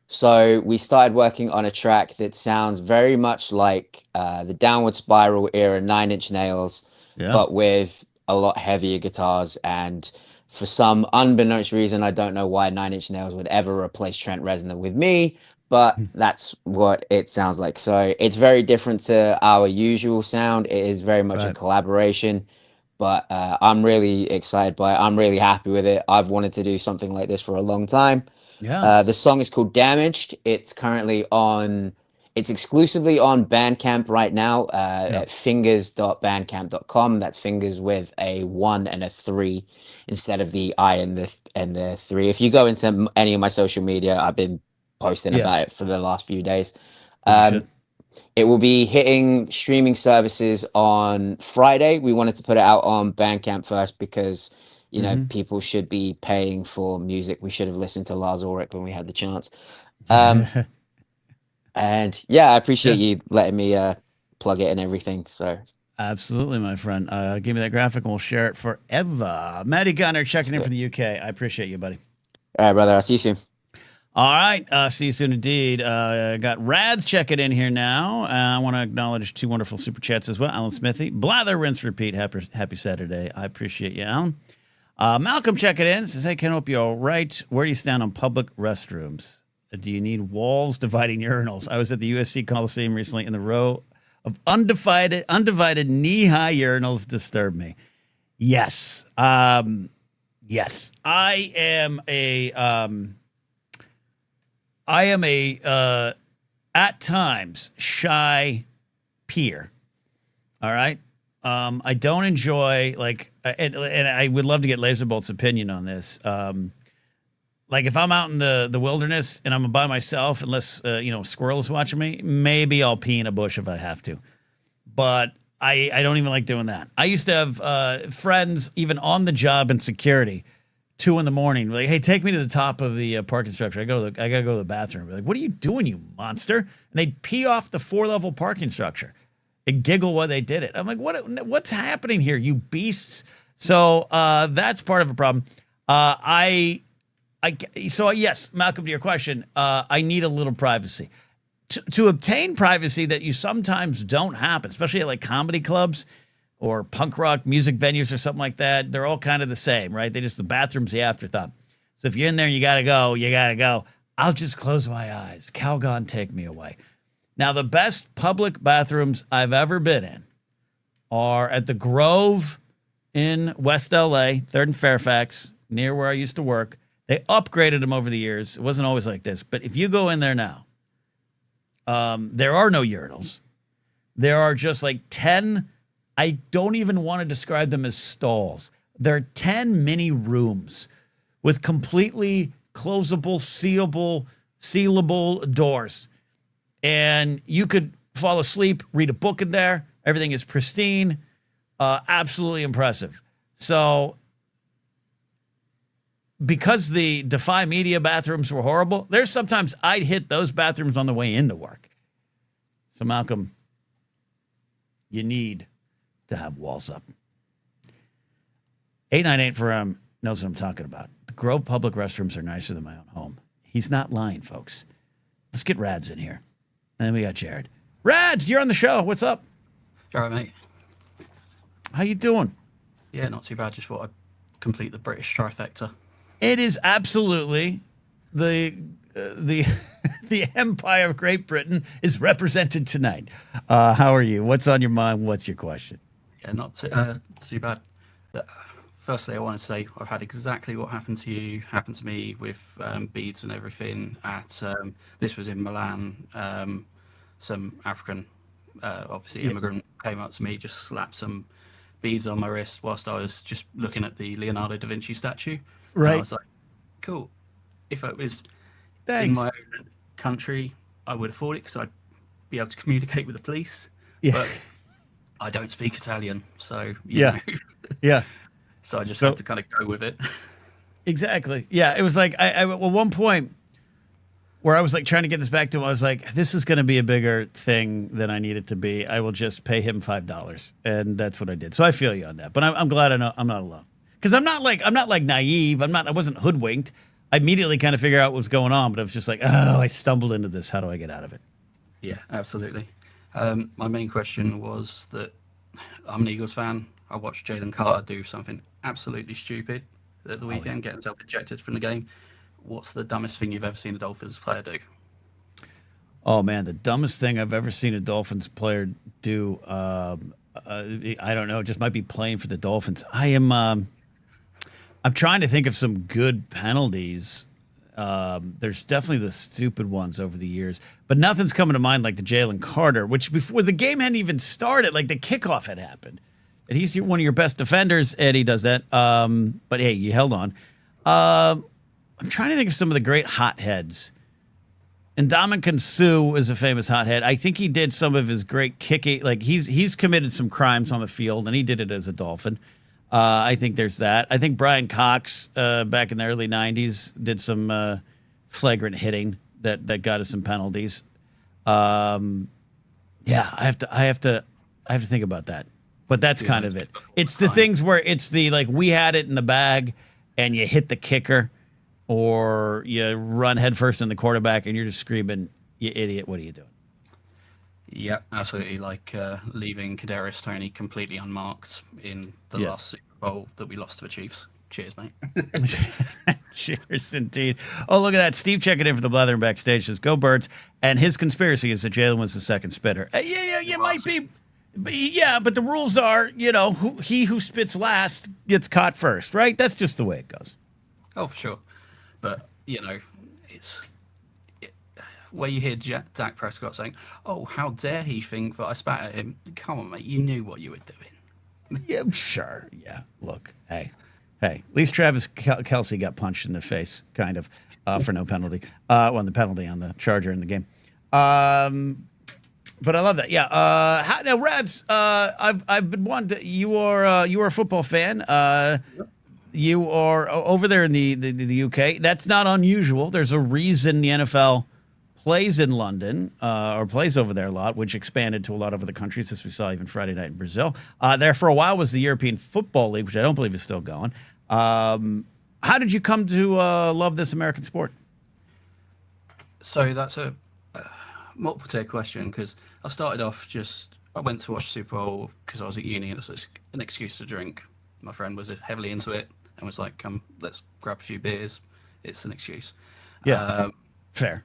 So we started working on a track that sounds very much like the Downward Spiral era 9 Inch Nails, but with a lot heavier guitars. And for some unbeknownst reason, I don't know why 9 Inch Nails would ever replace Trent Reznor with me, but that's what it sounds like. So it's very different to our usual sound. It is very much a collaboration, but I'm really excited by it. I'm really happy with it. I've wanted to do something like this for a long time. Yeah. The song is called Damaged. It's currently it's exclusively on Bandcamp right now at fingers.bandcamp.com. That's fingers with a 1 and a 3 instead of the I and the 3. If you go into any of my social media, I've been posting about it for the last few days. It will be hitting streaming services on Friday. We wanted to put it out on Bandcamp first because you know, people should be paying for music. We should have listened to Lars Ulrich when we had the chance. And yeah, I appreciate you letting me plug it and everything. So absolutely, my friend. Give me that graphic and we'll share it forever. Maddie Gunner checking in from the UK. I appreciate you, buddy. All right, brother. I'll see you soon. All right. See you soon indeed. Got Rads checking in here now. I want to acknowledge 2 wonderful super chats as well. Alan Smithy. Blather, rinse, repeat. Happy Saturday. I appreciate you, Alan. Malcolm checking in. Says, hey, Ken, hope you're all right. Where do you stand on public restrooms? Do you need walls dividing urinals? I was at the USC Coliseum recently, and the row of undivided knee-high urinals disturbed me. Yes. Yes. I am a at times shy peer. All right. I don't enjoy and I would love to get Laserbolt's opinion on this. Like if I'm out in the wilderness and I'm by myself, unless a squirrel is watching me, maybe I'll pee in a bush if I have to. But I don't even like doing that. I used to have friends even on the job in security, 2 a.m, like, hey, take me to the top of the parking structure. I gotta go to the bathroom. Be like, what are you doing, you monster? And they'd pee off the 4-level parking structure and giggle while they did it. I'm like, what's happening here, you beasts? So that's part of a problem. So yes, Malcolm, to your question, I need a little privacy. To obtain privacy that you sometimes don't have, especially at like comedy clubs or punk rock music venues or something like that, they're all kind of the same, right? The bathroom's the afterthought. So if you're in there and you gotta go. I'll just close my eyes. Calgon, take me away. Now, the best public bathrooms I've ever been in are at the Grove in West LA, 3rd and Fairfax, near where I used to work. They upgraded them over the years. It wasn't always like this. But if you go in there now, there are no urinals. There are just like 10, I don't even want to describe them as stalls. There are 10 mini rooms with completely closable, sealable doors. And you could fall asleep, read a book in there. Everything is pristine. Absolutely impressive. So because the Defy Media bathrooms were horrible, there's sometimes I'd hit those bathrooms on the way into work. So Malcolm, you need to have walls up. 898 for knows what I'm talking about. The Grove public restrooms are nicer than my own home. He's not lying, folks. Let's get Rads in here. And then we got Jared. Rads, you're on the show. What's up? All right, mate. How you doing? Yeah, not too bad. Just thought I'd complete the British trifecta. It is absolutely the Empire of Great Britain is represented tonight. How are you? What's on your mind? What's your question? Yeah, not too bad. Firstly, I want to say I've had exactly what happened to you, happened to me with beads and everything. This was in Milan. Some African, obviously immigrant, came up to me, just slapped some beads on my wrist whilst I was just looking at the Leonardo da Vinci statue. Right. And I was like, cool. If it was in my own country, I would afford it because I'd be able to communicate with the police. Yeah. But I don't speak Italian, so you know. Yeah. So I just had to kind of go with it. Exactly. Yeah. It was like I at one point where I was like trying to get this back to him, I was like, this is going to be a bigger thing than I need it to be. I will just pay him $5, and that's what I did. So I feel you on that, but I'm glad I know I'm not alone, because I'm not like naive. I wasn't hoodwinked. I immediately kind of figured out what was going on, but I was just like, oh, I stumbled into this. How do I get out of it? Yeah, absolutely. My main question was that I'm an Eagles fan. I watched Jalen Carter do something absolutely stupid at the weekend, get himself ejected from the game. What's the dumbest thing you've ever seen a Dolphins player do? Oh, man, the dumbest thing I've ever seen a Dolphins player do, I don't know, it just might be playing for the Dolphins. I'm trying to think of some good penalties. There's definitely the stupid ones over the years, but nothing's coming to mind like the Jalen Carter, which before the game hadn't even started, like the kickoff had happened. And he's one of your best defenders, and he does that. But hey, you held on. I'm trying to think of some of the great hotheads. Ndamukong Suh is a famous hothead. I think he did some of his great kicking. Like he's committed some crimes on the field, and he did it as a Dolphin. I think there's that. I think Brian Cox back in the early '90s did some flagrant hitting that got us some penalties. Yeah, I have to think about that. But that's kind of it. It's the things where it's the like we had it in the bag, and you hit the kicker, or you run headfirst in the quarterback, and you're just screaming, "You idiot! What are you doing?" Yeah, absolutely. Like leaving Kadarius Toney completely unmarked in the last Super Bowl that we lost to the Chiefs. cheers, mate. Cheers, indeed. Oh, look at that. Steve checking in for the Blathering backstage says, "Go Birds." And his conspiracy is that Jalen was the second spitter. Yeah, might be. But the rules are, he who spits last gets caught first, right? That's just the way it goes. Oh, for sure. But, where you hear Dak Prescott saying, "Oh, how dare he think that I spat at him?" Come on, mate. You knew what you were doing. Yeah, sure. Yeah. Look, hey. At least Travis Kelce got punched in the face, kind of, for no penalty. The penalty on the Charger in the game. But I love that. Yeah. Now, Rads, I've been wanting to. You are a football fan. You are over there in the UK. That's not unusual. There's a reason the NFL plays in London or plays over there a lot, which expanded to a lot of other countries, as we saw even Friday night in Brazil. There for a while was the European Football League, which I don't believe is still going. How did you come to love this American sport? So that's a multiple tier question, because I started off I went to watch Super Bowl because I was at uni and it was an excuse to drink. My friend was heavily into it and was like, "Come, let's grab a few beers." It's an excuse. Yeah, fair.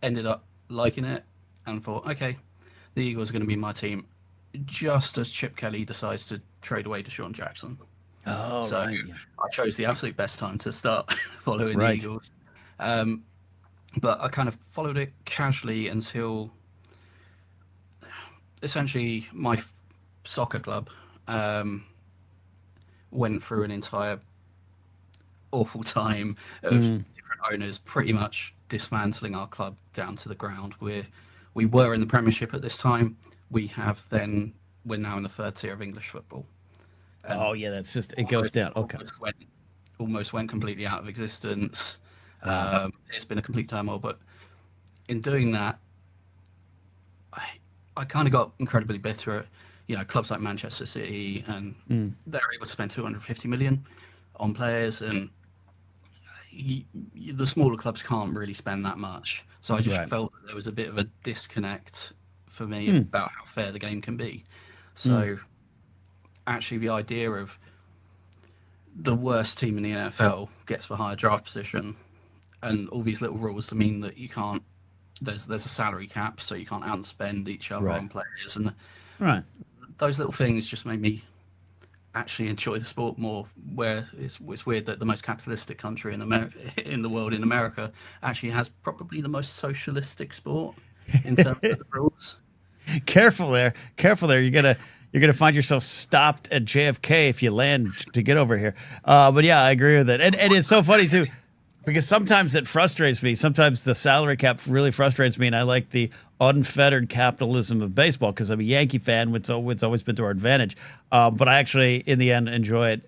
Ended up liking it and thought, okay, the Eagles are going to be my team, just as Chip Kelly decides to trade away Deshaun Jackson. Oh, so right. Yeah. I chose the absolute best time to start following the Eagles. But I kind of followed it casually until essentially my soccer club went through an entire awful time of different owners pretty much dismantling our club down to the ground. We were in the Premiership at this time. We're now in the third tier of English football. That's just it goes down. Okay, almost went completely out of existence. Wow. It's been a complete turmoil, but in doing that, I kind of got incredibly bitter at clubs like Manchester City, and they're able to spend 250 million on players, and the smaller clubs can't really spend that much. So I just felt that there was a bit of a disconnect for me about how fair the game can be. So actually the idea of the worst team in the NFL gets the higher draft position, and all these little rules to mean that you can't, there's a salary cap, so you can't outspend each other on players, and those little things just made me actually enjoy the sport more. Where it's weird that the most capitalistic country in the world, in America, actually has probably the most socialistic sport in terms of the rules. Careful there. You're gonna find yourself stopped at JFK if you land to get over here. But yeah, I agree with it. And it's so funny too, because sometimes it frustrates me. Sometimes the salary cap really frustrates me, and I like the unfettered capitalism of baseball because I'm a Yankee fan. It's always been to our advantage. But I actually, in the end, enjoy it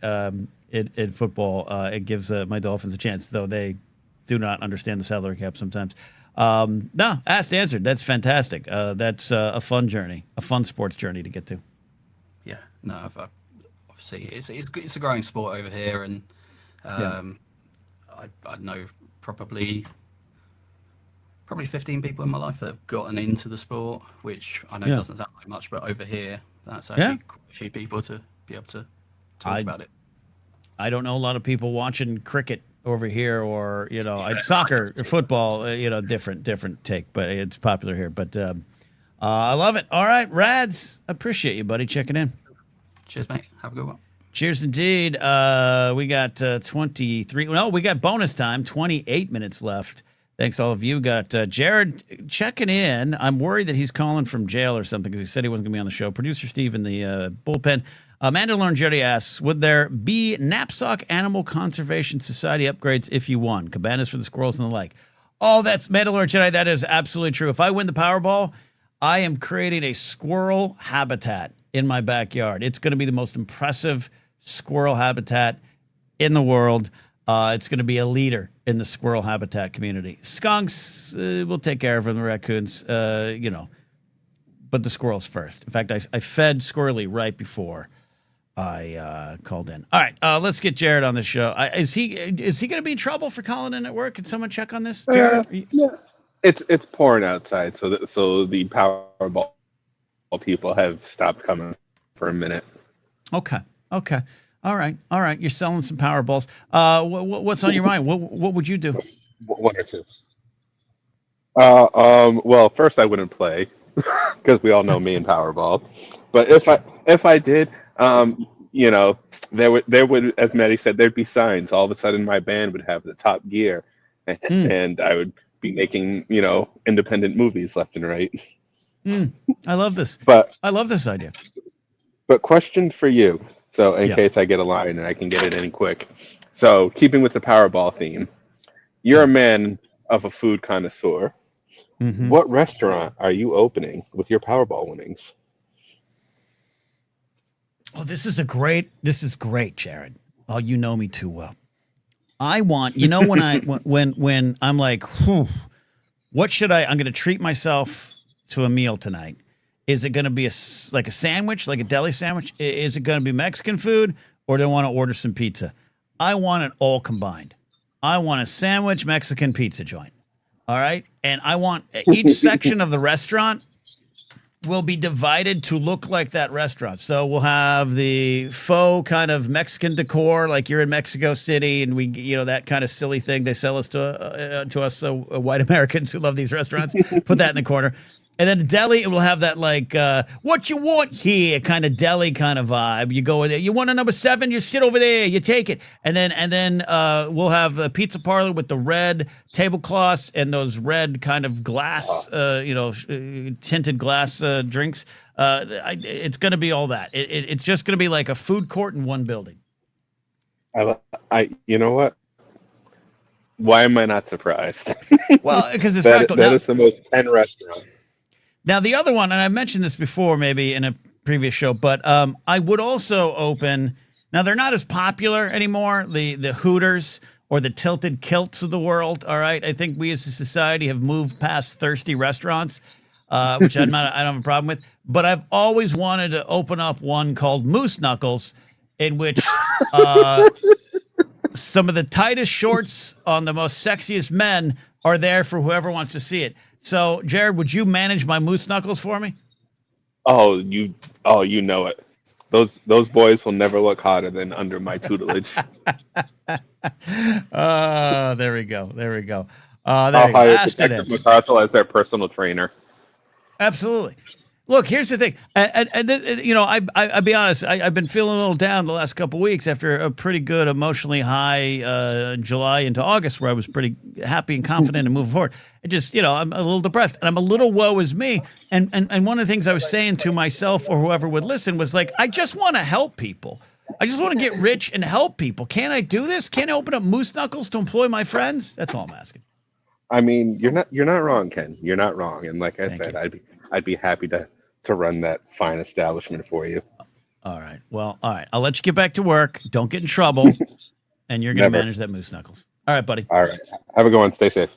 in football. It gives my Dolphins a chance, though they do not understand the salary cap sometimes. No, asked, answered. That's fantastic. That's a fun journey, a fun sports journey to get to. Yeah, no, obviously it's a growing sport over here, and I know probably 15 people in my life that have gotten into the sport, which I know doesn't sound like much, but over here that's actually quite a few people to be able to talk about it. I don't know a lot of people watching cricket over here, or soccer, or football. Different take, but it's popular here. But I love it. All right, Rads, appreciate you, buddy, checking in. Cheers, mate. Have a good one. Cheers, indeed. We got 23. No, we got bonus time. 28 minutes left. Thanks, all of you. Got Jared checking in. I'm worried that he's calling from jail or something because he said he wasn't going to be on the show. Producer Steve in the bullpen. Mandalorian Jody asks, would there be Napzok Animal Conservation Society upgrades if you won? Cabanas for the squirrels and the like. Oh, that's Mandalorian Jedi. That is absolutely true. If I win the Powerball, I am creating a squirrel habitat in my backyard. It's going to be the most impressive squirrel habitat in the world. It's going to be a leader in the squirrel habitat community. Skunks, we'll take care of them, the raccoons, but the squirrels first. In fact, I fed Squirrely right before I called in. All right, let's get Jared on the show. Is he going to be in trouble for calling in at work? Can someone check on this, Jared? Yeah, it's pouring outside, so the Powerball people have stopped coming for a minute. Okay. All right. You're selling some Powerballs. What's on your mind? What would you do? One or two. Well, first I wouldn't play because we all know me and Powerball. But if I did, there would, as Maddie said, there'd be signs. All of a sudden, my band would have the top gear, and I would be making independent movies left and right. I love this. But I love this idea. But question for you, so in Yeah. case I get a line and I can get it in quick. So keeping with the Powerball theme, you're a man of a food connoisseur. Mhm. What restaurant are you opening with your Powerball winnings? Oh, this is great, Jared. Oh, you know me too well. I want, when I'm like, whew, what should I'm going to treat myself to a meal tonight. Is it going to be like a sandwich, like a deli sandwich? Is it going to be Mexican food, or do I want to order some pizza? I want it all combined. I want a sandwich Mexican pizza joint. All right. And I want each section of the restaurant will be divided to look like that restaurant. So we'll have the faux kind of Mexican decor, like you're in Mexico City, and we, that kind of silly thing they sell us to us, so white Americans who love these restaurants. Put that in the corner. And then deli, it will have that like, what you want here kind of deli kind of vibe. You go in there, you want a number 7, you sit over there, you take it. And then we'll have a pizza parlor with the red tablecloths and those red kind of glass, tinted glass drinks. It's going to be all that. It's just going to be like a food court in one building. You know what? Why am I not surprised? Well, because it's that is the most 10 restaurant. Now, the other one, and I mentioned this before maybe in a previous show, but I would also open, now they're not as popular anymore, the Hooters or the Tilted Kilts of the world, all right? I think we as a society have moved past thirsty restaurants, which I don't have a problem with, but I've always wanted to open up one called Moose Knuckles, in which some of the tightest shorts on the most sexiest men are there for whoever wants to see it. So, Jared, would you manage my Moose Knuckles for me? Oh, you know it. Those boys will never look hotter than under my tutelage. There we go. I'll hire Detective McCarthy as their personal trainer. Absolutely. Look, here's the thing, I'll be honest. I've been feeling a little down the last couple of weeks after a pretty good emotionally high July into August, where I was pretty happy and confident and moving forward. It just, I'm a little depressed, and I'm a little woe is me. And one of the things I was saying to myself or whoever would listen was like, I just want to help people. I just want to get rich and help people. Can I do this? Can I open up Moose Knuckles to employ my friends? That's all I'm asking. I mean, you're not wrong, Ken. You're not wrong. And like I said, I'd be happy to run that fine establishment for you. All right. Well, all right. I'll let you get back to work. Don't get in trouble. And you're going to manage that Moose Knuckles. All right, buddy. All right. Have a good one. Stay safe.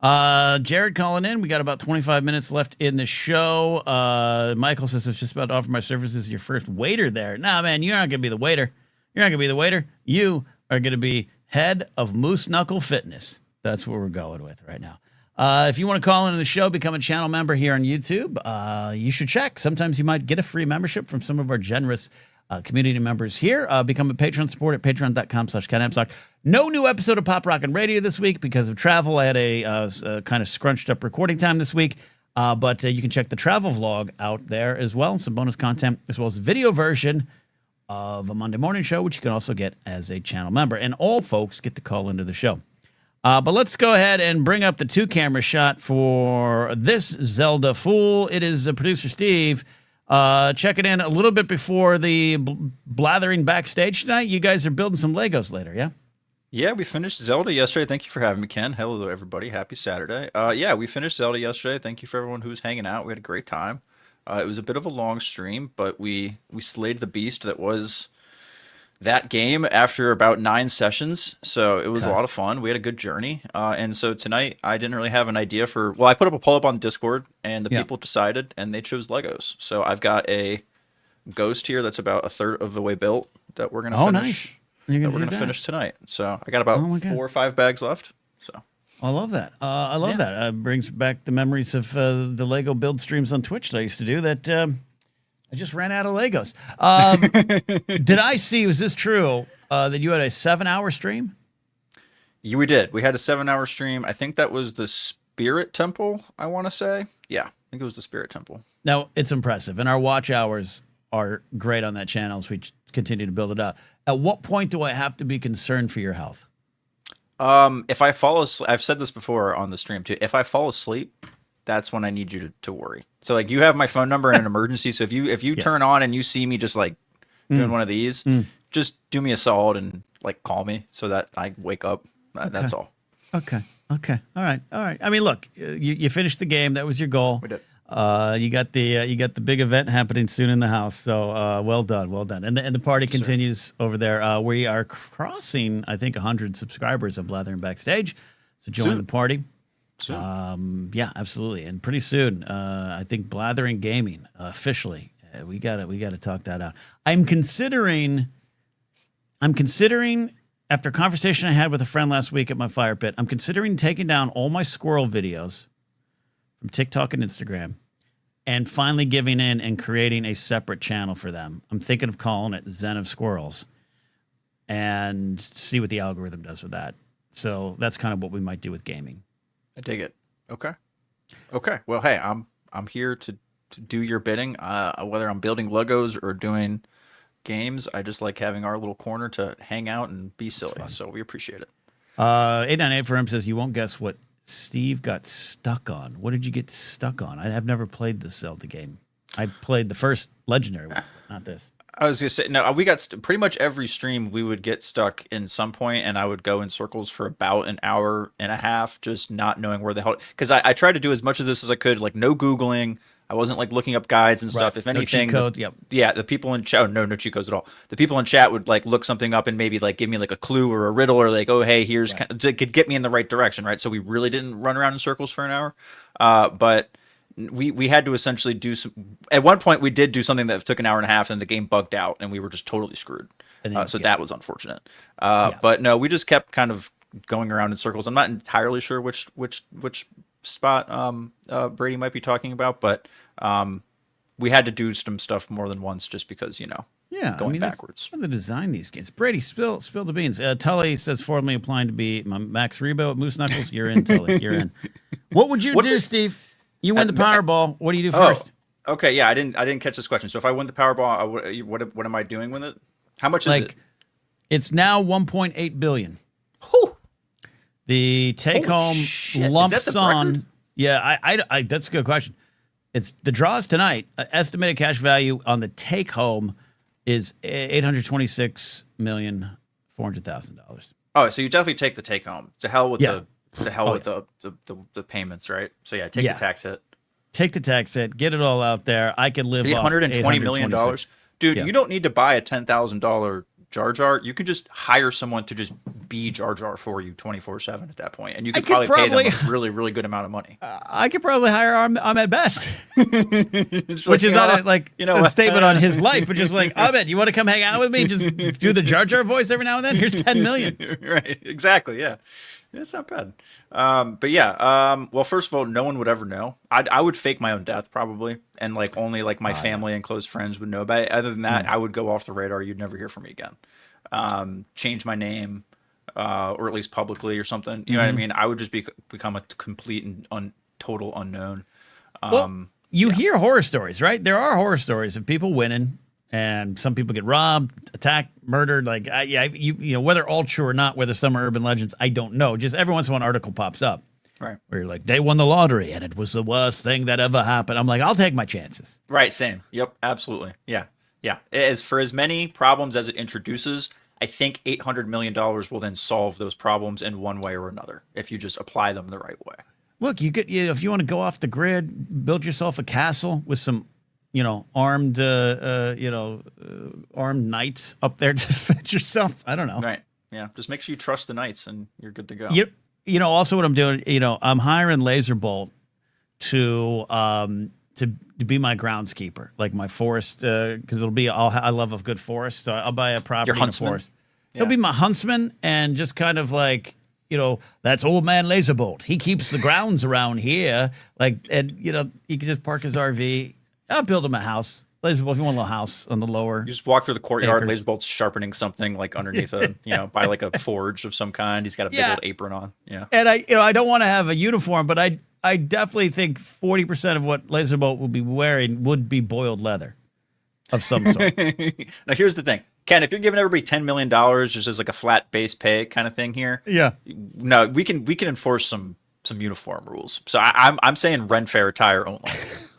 Jared calling in. We got about 25 minutes left in the show. Michael says, I was just about to offer my services as your first waiter there. Nah, man, you're not going to be the waiter. You're not going to be the waiter. You are going to be head of Moose Knuckle Fitness. That's what we're going with right now. If you want to call into the show, become a channel member here on YouTube, you should check. Sometimes you might get a free membership from some of our generous community members here. Become a Patreon supporter at patreon.com/Napzok. No new episode of Pop Rockin' Radio this week because of travel. I had a kind of scrunched up recording time this week, but you can check the travel vlog out there as well. Some bonus content as well as a video version of a Monday morning show, which you can also get as a channel member. And all folks get to call into the show. But let's go ahead and bring up the 2-camera shot for this Zelda Fool. It is producer Steve checking in a little bit before the Blathering backstage tonight. You guys are building some Legos later, yeah? Yeah, we finished Zelda yesterday. Thank you for having me, Ken. Hello, everybody. Happy Saturday. Yeah, we finished Zelda yesterday. Thank you for everyone who was hanging out. We had a great time. It was a bit of a long stream, but we slayed the beast that was that game after about 9 sessions, so it was a lot of fun. We had a good journey, and so tonight I didn't really have an idea for. Well, I put up a poll up on Discord, and the people decided, and they chose Legos. So I've got a Ghost here that's about a third of the way built that we're gonna finish. Nice. We're gonna finish tonight. So I got about 4 or 5 bags left. So I love that. I love that. Brings back the memories of the Lego build streams on Twitch that I used to do. That I just ran out of Legos. Did I see, was this true, that you had a 7-hour stream? Yeah, we did. We had a 7-hour stream. I think that was the Spirit Temple, I want to say. Yeah, I think it was the Spirit Temple. Now, it's impressive, and our watch hours are great on that channel as we continue to build it up. At what point do I have to be concerned for your health? If I fall asleep, I've said this before on the stream too. If I fall asleep, that's when I need you to worry. So like you have my phone number in an emergency. So if you Yes. turn on and you see me just like doing one of these, just do me a solid and like call me so that I wake up. That's all. Okay. All right. I mean, look, you finished the game. That was your goal. We did. You got the big event happening soon in the house. So well done. And the party continues over there. We are crossing, I think, 100 subscribers on Blathering Backstage. So join the party. Yeah, absolutely. And pretty soon, I think Blathering Gaming officially. We gotta talk that out. I'm considering after a conversation I had with a friend last week at my fire pit, I'm considering taking down all my squirrel videos from TikTok and Instagram and finally giving in and creating a separate channel for them. I'm thinking of calling it Zen of Squirrels and see what the algorithm does with that. So that's kind of what we might do with gaming. I dig it. Okay. Well, hey, I'm here to do your bidding. Whether I'm building Legos or doing games, I just like having our little corner to hang out and be silly. So we appreciate it. 898 for him says you won't guess what Steve got stuck on. What did you get stuck on? I have never played the Zelda game. I played the first legendary one, not this. I was gonna say no. We got pretty much every stream we would get stuck in some point, and I would go in circles for about an hour and a half, just not knowing where the hell. Because I tried to do as much of this as I could, like no Googling. I wasn't like looking up guides and stuff. If anything, no cheat code, yeah, the people in chat, no cheat codes at all. The people in chat would like look something up and maybe like give me like a clue or a riddle or like, oh hey, here's could get me in the right direction, right? So we really didn't run around in circles for an hour, but we had to essentially do some. At one point, we did do something that took an hour and a half, and the game bugged out, and we were just totally screwed. So that was unfortunate. But no, we just kept kind of going around in circles. I'm not entirely sure which spot Brady might be talking about, but we had to do some stuff more than once just because going backwards. That's the design these games. Brady, spill the beans. Tully says formerly applying to be my Max Rebo at Moose Knuckles. You're in, Tully. You're in. What would you do, Steve? You win the Powerball. What do you do first? Okay, yeah, I didn't catch this question. So if I win the Powerball, what am I doing with it? How much is it? It's now 1.8 billion. Whew. The take-home lump Is that the sum. record? Yeah, I that's a good question. It's the draws tonight. Estimated cash value on the take-home is $826,400,000. Oh, so you definitely take the take-home. To hell with the payments, right? So yeah, take the tax hit. Take the tax hit. Get it all out there. I could live off $820 million. Dude, you don't need to buy a $10,000 Jar Jar. You can just hire someone to just be Jar Jar for you 24/7 at that point, and you could probably pay them a really, really good amount of money. I could probably hire Ahmed Best, which is not a statement on his life, but just like, Ahmed, you want to come hang out with me and just do the Jar Jar voice every now and then? Here's 10 million. Right, exactly, yeah. It's not bad. But yeah, well, first of all, no one would ever know. I would fake my own death probably, and like only like my family and close friends would know about it. Other than that, I would go off the radar. You'd never hear from me again. Change my name, or at least publicly or something. You know what I mean? I would just become a complete and total unknown. You hear horror stories, right? There are horror stories of people winning. And some people get robbed, attacked, murdered. Like, whether all true or not, whether some are urban legends, I don't know. Just every once in a while, an article pops up, right? Where you're like, they won the lottery, and it was the worst thing that ever happened. I'm like, I'll take my chances. Right. Same. Yep. Absolutely. Yeah. As for as many problems as it introduces, I think $800 million will then solve those problems in one way or another if you just apply them the right way. Look, you get if you want to go off the grid, build yourself a castle with some. Armed knights up there to defend yourself. I don't know. Right. Yeah. Just make sure you trust the knights and you're good to go. Also what I'm doing, I'm hiring Laserbolt to be my groundskeeper, like my forest, because I love a good forest. So I'll buy a property in a forest. Yeah. He'll be my huntsman and just kind of like, that's old man Laserbolt. He keeps the grounds around here. Like, and he can just park his RV. I'll build him a house, Laser Bolt, if you want a little house on the lower. You just walk through the courtyard. acres. Laser Bolt's sharpening something like underneath by like a forge of some kind. He's got a big old apron on. Yeah. And I don't want to have a uniform, but I definitely think 40% of what Laser Bolt would be wearing would be boiled leather of some sort. Now, here's the thing. Ken, if you're giving everybody $10 million just as like a flat base pay kind of thing here, Yeah. no, we can enforce some uniform rules. So I'm saying rent fair attire only.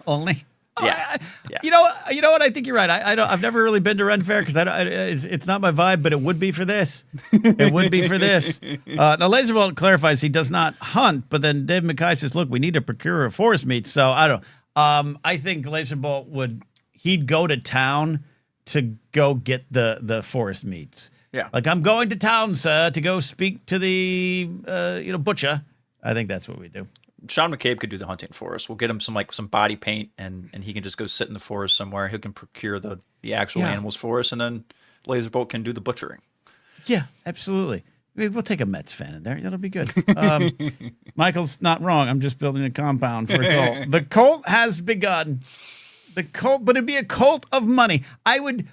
Only. Yeah. You know what? I think you're right. I've never really been to Ren Fair because it's not my vibe, but it would be for this. It would be for this. Now, Laserbolt clarifies he does not hunt, but then Dave McKay says, "Look, we need to procure a forest meat." So I don't. I think Laserbolt he'd go to town to go get the forest meats. Yeah. Like, I'm going to town, sir, to go speak to the butcher. I think that's what we do. Sean McCabe could do the hunting for us. We'll get him some body paint, and he can just go sit in the forest somewhere. He can procure the actual animals for us, and then Laserbolt can do the butchering. Yeah, absolutely. We'll take a Mets fan in there. That'll be good. Michael's not wrong. I'm just building a compound for us all. The cult has begun. The cult, but it'd be a cult of money. I would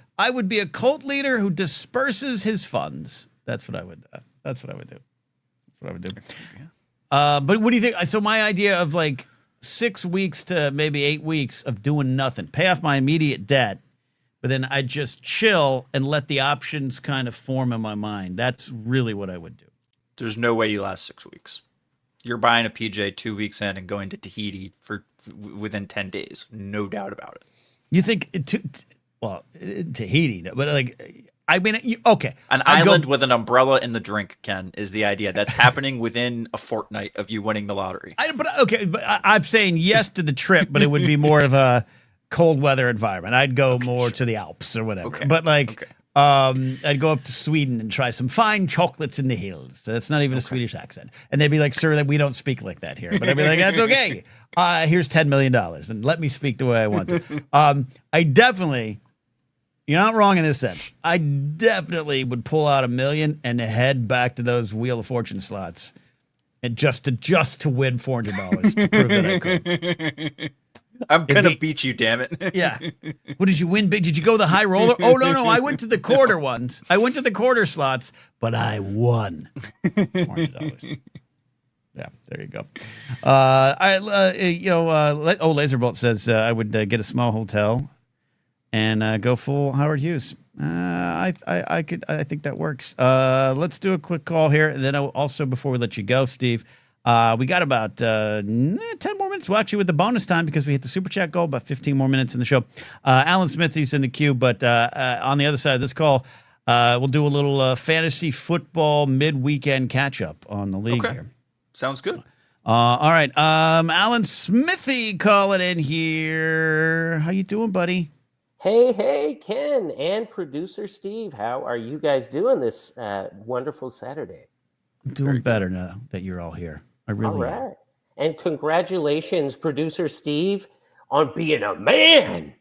be a cult leader who disperses his funds. That's what I would. That's what I would do. That's what I would do. Yeah. But what do you think? So my idea of like 6 weeks to maybe 8 weeks of doing nothing, pay off my immediate debt, but then I just chill and let the options kind of form in my mind. That's really what I would do. There's no way you last 6 weeks. You're buying a PJ 2 weeks in and going to Tahiti within 10 days. No doubt about it. You think Tahiti, but like, I mean, okay. An island with an umbrella in the drink, Ken, is the idea. That's happening within a fortnight of you winning the lottery. I'm saying yes to the trip, but it would be more of a cold weather environment. I'd go more to the Alps or whatever. Okay. But I'd go up to Sweden and try some fine chocolates in the hills. That's not even a Swedish accent. And they'd be like, "Sir, that we don't speak like that here." But I'd be like, "That's okay. Here's $10 million and let me speak the way I want to." I definitely. You're not wrong in this sense. I definitely would pull out $1 million and head back to those Wheel of Fortune slots, and just to win $400 to prove that I could. I'm gonna beat you, damn it. Yeah. What did you win big? Did you go the high roller? Oh no, I went to the quarter ones. I went to the quarter slots, but I won $400. Yeah, there you go. Laserbolt says I would get a small hotel and go full Howard Hughes. I think that works. Let's do a quick call here, and then also before we let you go, Steve, we got about 10 more minutes. Well, actually, with the bonus time because we hit the super chat goal, about 15 more minutes in the show. Alan Smithy's in the queue, but on the other side of this call, we'll do a little fantasy football mid-weekend catch-up on the league here. Sounds good. All right, Alan Smithy calling in here. How you doing, buddy? Hey, Ken and producer Steve. How are you guys doing this wonderful Saturday? I'm doing better now that you're all here. I really am. All right. And congratulations, producer Steve, on being a man.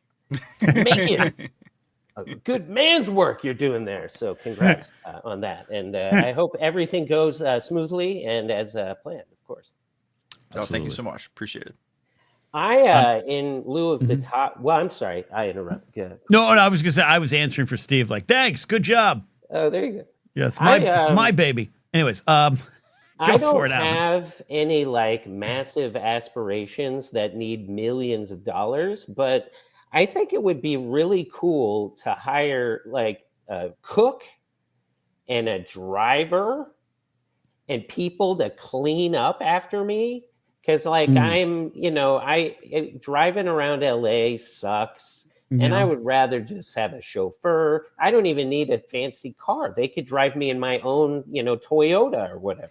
Making a good man's work you're doing there. So congrats on that. And I hope everything goes smoothly and as planned, of course. Oh, thank you so much. Appreciate it. In lieu of the top, well, I'm sorry, I interrupted. No, I was gonna say I was answering for Steve. Like, thanks, good job. Oh, there you go. Yes, it's my baby. Anyways, I don't have any massive aspirations that need millions of dollars, but I think it would be really cool to hire a cook and a driver and people to clean up after me. Because I'm, driving around LA sucks. Yeah. And I would rather just have a chauffeur. I don't even need a fancy car. They could drive me in my own, Toyota or whatever.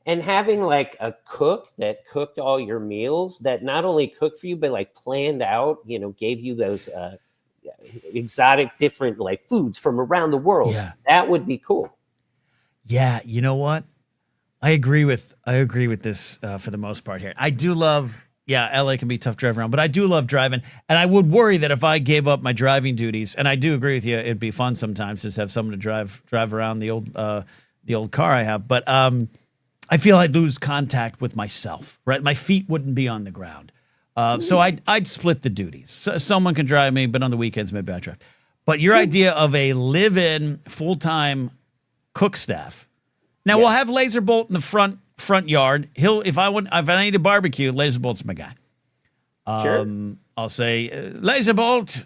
And having a cook that cooked all your meals, that not only cooked for you, but planned out, gave you those exotic different foods from around the world. Yeah. That would be cool. Yeah. You know what? I agree with this for the most part here. I do love, LA can be tough to drive around, but I do love driving. And I would worry that if I gave up my driving duties, and I do agree with you, it'd be fun sometimes just have someone to drive around the old car I have. But I feel I'd lose contact with myself, right? My feet wouldn't be on the ground. So I'd split the duties. So someone can drive me, but on the weekends maybe I drive. But your idea of a live-in full-time cook staff. Now we'll have Laserbolt in the front yard. If I need a barbecue, Laserbolt's my guy. I'll say, Laserbolt,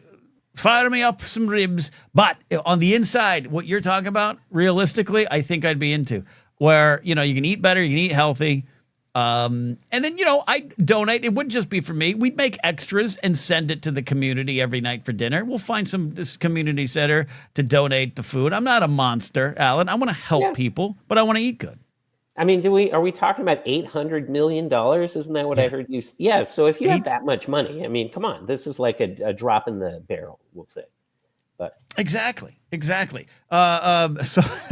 fire me up some ribs. But on the inside, what you're talking about, realistically, I think I'd be into. Where, you can eat better, you can eat healthy. And then, I donate. It wouldn't just be for me. We'd make extras and send it to the community every night for dinner. We'll find this community center to donate the food. I'm not a monster, Alan. I want to help people, but I want to eat good. I mean, are we talking about $800 million? Isn't that what I heard you? Yeah. So if you have that much money, I mean, come on, this is like a drop in the barrel, we'll say. But exactly. So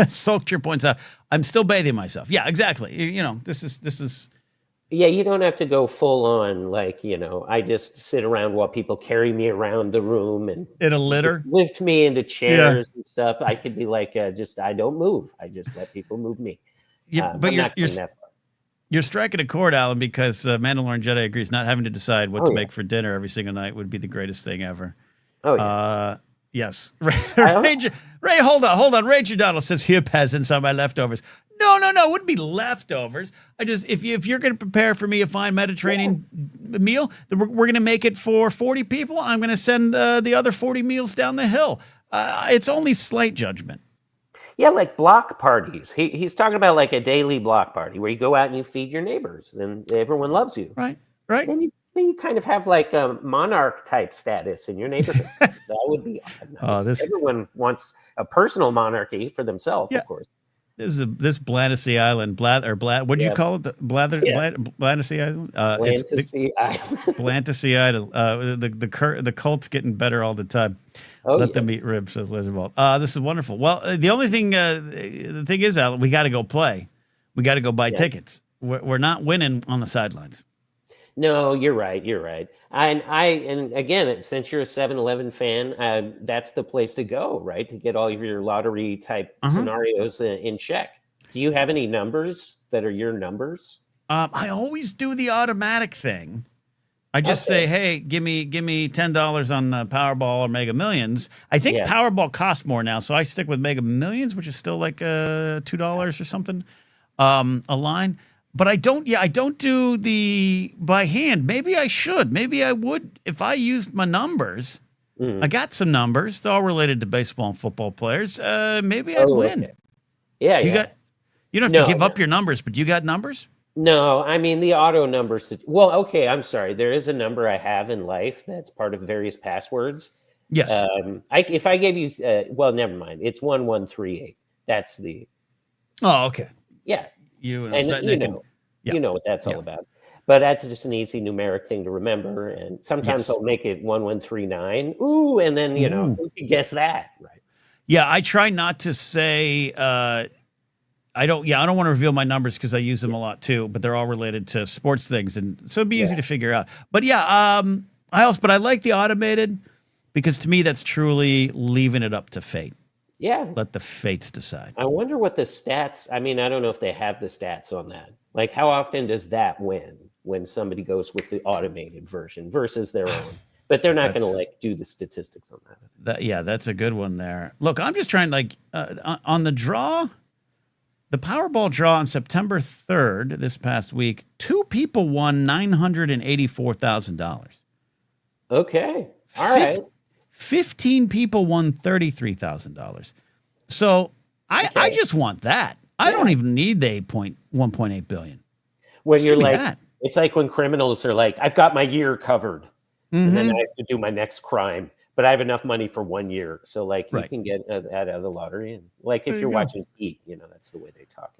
Solkjer points out, I'm still bathing myself. Yeah, exactly. This is. Yeah, you don't have to go full on I just sit around while people carry me around the room and in a litter, lift me into chairs and stuff. I could be I don't move. I just let people move me. Yeah, but you're striking a chord, Alan, because Mandalorian Jedi agrees. Not having to decide what to make for dinner every single night would be the greatest thing ever. Oh yeah. Yes. Ray, hold on. Ranger Donald says, here, peasants, are my leftovers. No. It wouldn't be leftovers. If you're going to prepare for me a fine Mediterranean meal, we're going to make it for 40 people. I'm going to send the other 40 meals down the hill. It's only slight judgment. Yeah, like block parties. He's talking about like a daily block party where you go out and you feed your neighbors and everyone loves you. Right. Then you kind of have like a monarch type status in your neighborhood. That would be nice. Everyone wants a personal monarchy for themselves, of course. This Blantasy Island, what'd you call it? Blantasy Island? Blantasy Island. Blantasy Island. The cult's getting better all the time. Let them eat ribs, says Laserbolt. This is wonderful. Well, the thing is, Alan, we got to go play. We got to go buy tickets. We're not winning on the sidelines. No, you're right. And again, since you're a 7-Eleven fan, that's the place to go, right? To get all of your lottery type scenarios in check. Do you have any numbers that are your numbers? I always do the automatic thing. I just say, hey, give me $10 on Powerball or Mega Millions. I think Powerball costs more now, so I stick with Mega Millions, which is still like $2 or something a line. But I don't do the by hand. Maybe I should. Maybe I would if I used my numbers. I got some numbers. They're all related to baseball and football players. Maybe I'd win. Okay. Yeah, you don't have to give up your numbers, but you got numbers? No, I mean the auto numbers. Well, okay, I'm sorry. There is a number I have in life that's part of various passwords. Yes. If I gave you, never mind. It's 1138. That's the. Oh, okay. Yeah. You know what that's all about. But that's just an easy numeric thing to remember. And sometimes I'll make it 1139. Ooh, and then who can guess that? Right. Yeah, I try not to say. I don't want to reveal my numbers because I use them a lot too. But they're all related to sports things, and so it'd be easy to figure out. But I like the automated because to me that's truly leaving it up to fate. Yeah. Let the fates decide. I wonder what the stats, I don't know if they have the stats on that. Like how often does that win when somebody goes with the automated version versus their own? But they're not going to do the statistics on that. That's a good one there. Look, I'm just trying on the draw, the Powerball draw on September 3rd, this past week, 2 people won $984,000. Okay. All right. 15 people won $33,000. So I just want that. I don't even need the 1.8 billion. When you're like, it's like when criminals are like, I've got my year covered, and then I have to do my next crime, but I have enough money for 1 year. So you can get out of the lottery, and if you're watching Heat, that's the way they talk.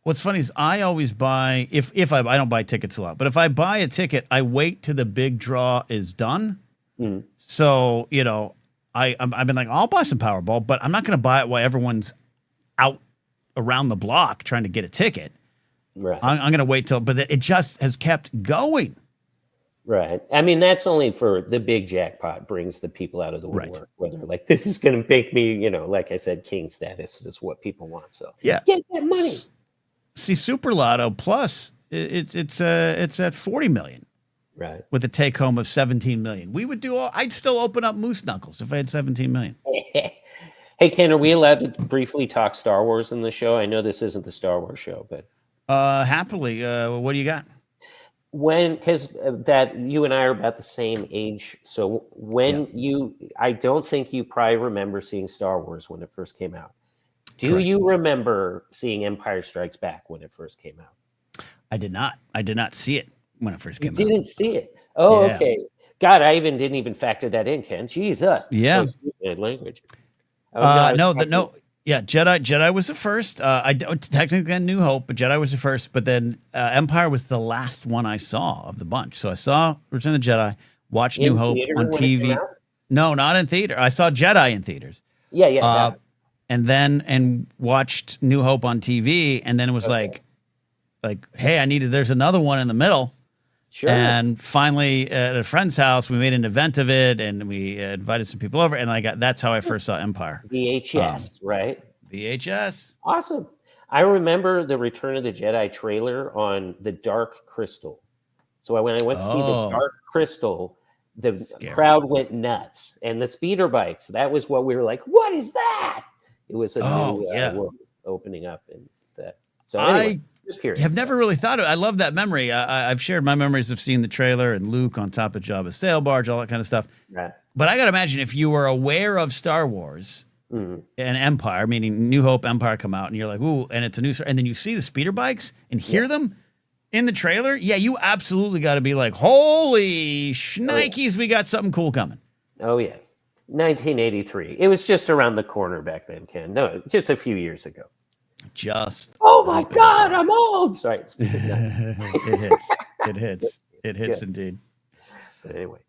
What's funny is I always buy if I don't buy tickets a lot, but if I buy a ticket, I wait till the big draw is done. So, I've been like, I'll buy some Powerball, but I'm not going to buy it while everyone's out around the block trying to get a ticket. Right. I'm going to wait but it just has kept going. Right. I mean, that's only for the big jackpot brings the people out of the woodwork. Where they're like, this is going to make me, like I said, king status is what people want. So get that money. See, Super Lotto Plus, it's at 40 million. Right. with a take home of 17 million. We would do all. I'd still open up Moose Knuckles if I had 17 million. Hey, Ken, are we allowed to briefly talk Star Wars in the show? I know this isn't the Star Wars show, but Happily. What do you got? because that you and I are about the same age. So I don't think you probably remember seeing Star Wars when it first came out. Do Correct. you remember seeing Empire Strikes Back when it first came out? I did not. I did not see it when it first came You out. didn't see it. Oh, Yeah. okay. God, I didn't even factor that in, Ken. Jesus. Yeah. Oh, excuse my language. I was Yeah, Jedi was the first. I don't technically had New Hope, but Jedi was the first. But then Empire was the last one I saw of the bunch. So I saw Return of the Jedi, watched New Hope theater on when it came TV. out? No, not in theater. I saw Jedi in theaters. Yeah, got it. And then watched New Hope on TV, and then it was like, hey, there's another one in the middle. Sure. And finally, at a friend's house, we made an event of it, and we invited some people over, and that's how I first saw Empire. VHS, right? VHS. Awesome. I remember the Return of the Jedi trailer on the Dark Crystal. So when I went to see the Dark Crystal, the crowd went nuts, and the speeder bikes. That was what we were like. What is that? It was a new world opening up, and that. So anyway, just curious. I've never really thought of it. I love that memory. I've shared my memories of seeing the trailer and Luke on top of Jabba's sail barge, all that kind of stuff. Right. But I got to imagine if you were aware of Star Wars and Empire, meaning New Hope, Empire come out, and you're like, ooh, and it's a new, and then you see the speeder bikes and hear them in the trailer. Yeah, you absolutely got to be like, holy shnikes, we got something cool coming. Oh, yes. 1983. It was just around the corner back then, Ken. No, just a few years ago. Oh my God, I'm old. Sorry. It hits indeed. But anyway.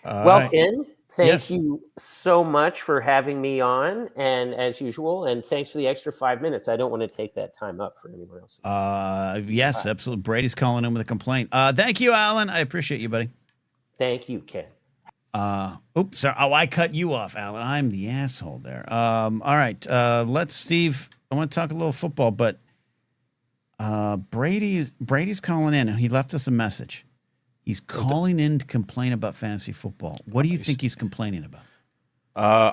Right. Ken, thank you so much for having me on, and as usual, and thanks for the extra 5 minutes. I don't want to take that time up for anyone else. Yes, absolutely. Brady's calling in with a complaint. Thank you, Alan. I appreciate you, buddy. Thank you, Ken. Oops, sorry. Oh, I cut you off, Alan. I'm the asshole there. All right. Steve, I want to talk a little football, but Brady's calling in, and he left us a message. He's calling in to complain about fantasy football. What do you think he's complaining about?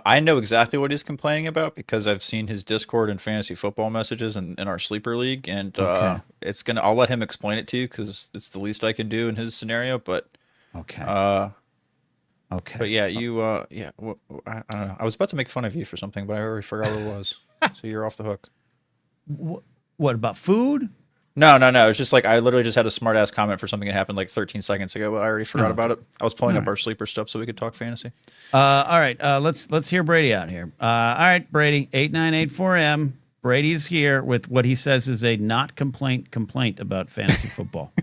I know exactly what he's complaining about because I've seen his Discord and fantasy football messages in our sleeper league, and I'll let him explain it to you because it's the least I can do in his scenario. But okay. But yeah, I don't know. I was about to make fun of you for something, but I already forgot what it was. So you're off the hook. What about food? No. It's just like I literally just had a smart ass comment for something that happened like 13 seconds ago, but I already forgot about it. I was pulling up our sleeper stuff so we could talk fantasy. All right. Let's hear Brady out here. All right, Brady, 8984M. Brady's here with what he says is a not complaint about fantasy football.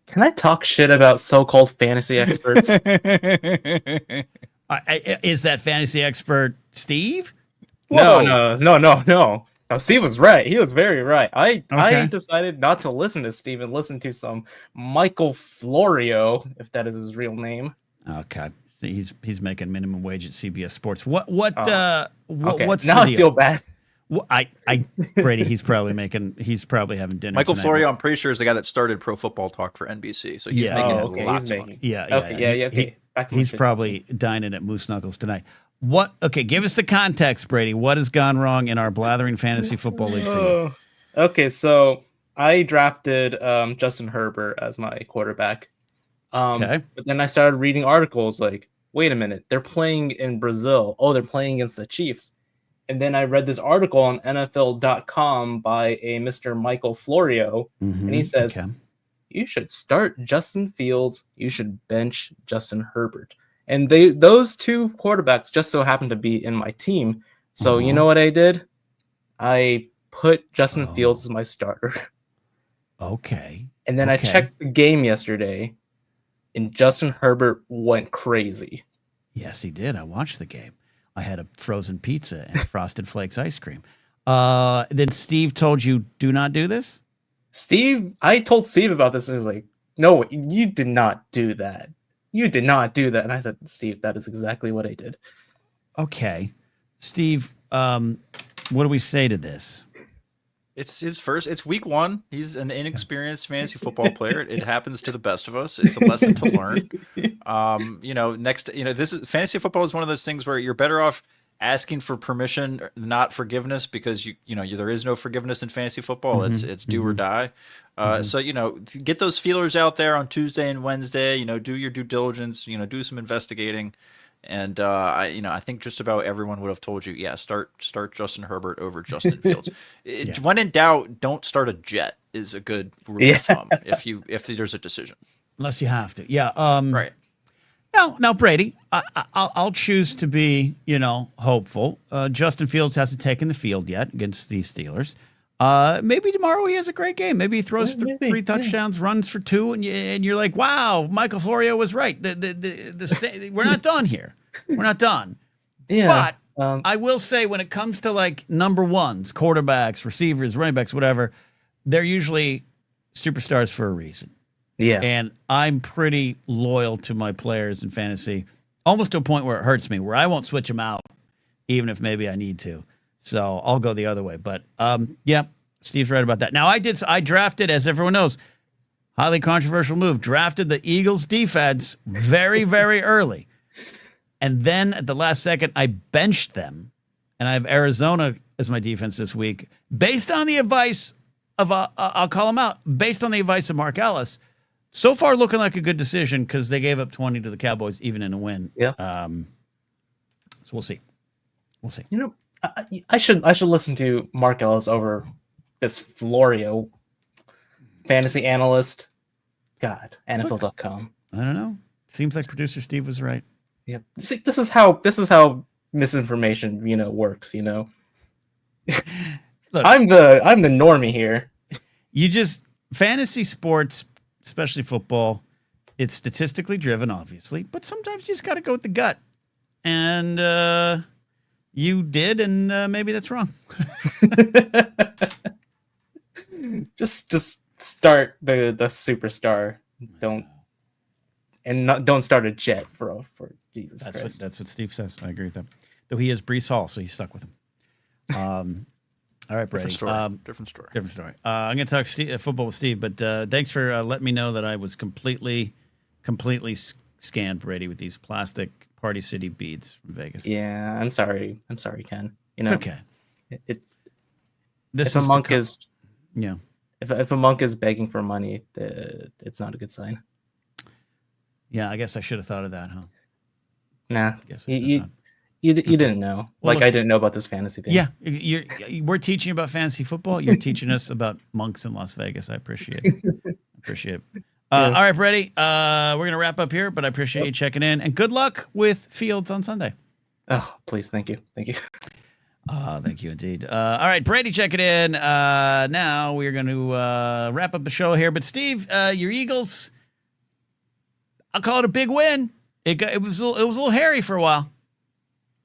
Can I talk shit about so-called fantasy experts? Is that fantasy expert Steve? No. No, Steve was right. He was very right. I decided not to listen to Steve and listen to some Michael Florio, if that is his real name. Okay. So he's making minimum wage at CBS Sports. What's now I feel bad. Brady, he's probably having dinner. Michael tonight. Florio, I'm pretty sure, is the guy that started Pro Football Talk for NBC. So he's making lots of money. He's probably dining at Moose Knuckles tonight. Give us the context, Brady. What has gone wrong in our Blathering Fantasy Football League for you? Okay, so I drafted Justin Herbert as my quarterback. But then I started reading articles like, wait a minute, they're playing in Brazil. Oh, they're playing against the Chiefs. And then I read this article on NFL.com by a Mr. Michael Florio, and he says, you should start Justin Fields, you should bench Justin Herbert. And those two quarterbacks just so happened to be in my team. So you know what I did? I put Justin Fields as my starter. Okay. And then I checked the game yesterday, and Justin Herbert went crazy. Yes, he did. I watched the game. I had a frozen pizza and Frosted Flakes ice cream. Then Steve told you, do not do this? I told Steve about this, and he was like, no, you did not do that. You did not do that. And I said, Steve, that is exactly what I did. Okay. Steve, what do we say to this? It's his first. It's week 1. He's an inexperienced fantasy football player. It happens to the best of us. It's a lesson to learn. This is fantasy football is one of those things where you're better off asking for permission, not forgiveness, because there is no forgiveness in fantasy football. It's do or die. So get those feelers out there on Tuesday and Wednesday. Do your due diligence. Do some investigating. And I think just about everyone would have told you, start Justin Herbert over Justin Fields. When in doubt, don't start a Jet is a good rule of thumb if there's a decision. Unless you have to, right. Now Brady, I'll choose to be hopeful. Justin Fields hasn't taken the field yet against the Steelers. Maybe tomorrow he has a great game. Maybe he throws 3 touchdowns, runs for 2, and you're like, wow, Michael Florio was right. We're not done here. We're not done. Yeah. But I will say, when it comes to like number ones, quarterbacks, receivers, running backs, whatever, they're usually superstars for a reason. Yeah. And I'm pretty loyal to my players in fantasy, almost to a point where it hurts me, where I won't switch them out, even if maybe I need to. So I'll go the other way. But Steve's right about that. Now I drafted, as everyone knows, highly controversial move, drafted the Eagles defense very, very early. And then at the last second, I benched them. And I have Arizona as my defense this week, based on the advice of, I'll call him out, based on the advice of Mark Ellis. So far looking like a good decision, because they gave up 20 to the Cowboys, even in a win. Yeah. So we'll see. I should listen to Mark Ellis over this Florio fantasy analyst. God, NFL.com. I don't know. Seems like producer Steve was right. Yeah. See, this is how misinformation, works. Look, I'm the normie here. Fantasy sports, especially football, it's statistically driven, obviously, but sometimes you just got to go with the gut. And you did, and maybe that's wrong. just start the superstar. Don't start a Jet, bro. For Jesus Christ. That's what Steve says. I agree with that. Though he is Breece Hall, so he's stuck with him. All right, Brady. Different story. I'm going to talk football with Steve, but thanks for letting me know that I was completely scanned, Brady, with these plastic Party City beads from Vegas. Yeah, I'm sorry, Ken. It's okay. If a monk is begging for money, it's not a good sign. Yeah, I guess I should have thought of that, huh? Nah, you didn't know. Well, look, I didn't know about this fantasy thing. Yeah, we're teaching about fantasy football. You're teaching us about monks in Las Vegas. I appreciate it. All right, Brady. We're going to wrap up here, but I appreciate you checking in. And good luck with Fields on Sunday. Oh, please. Thank you. Thank you indeed. All right, Brady checking in. Now we're going to wrap up the show here. But Steve, your Eagles, I'll call it a big win. It was a little hairy for a while.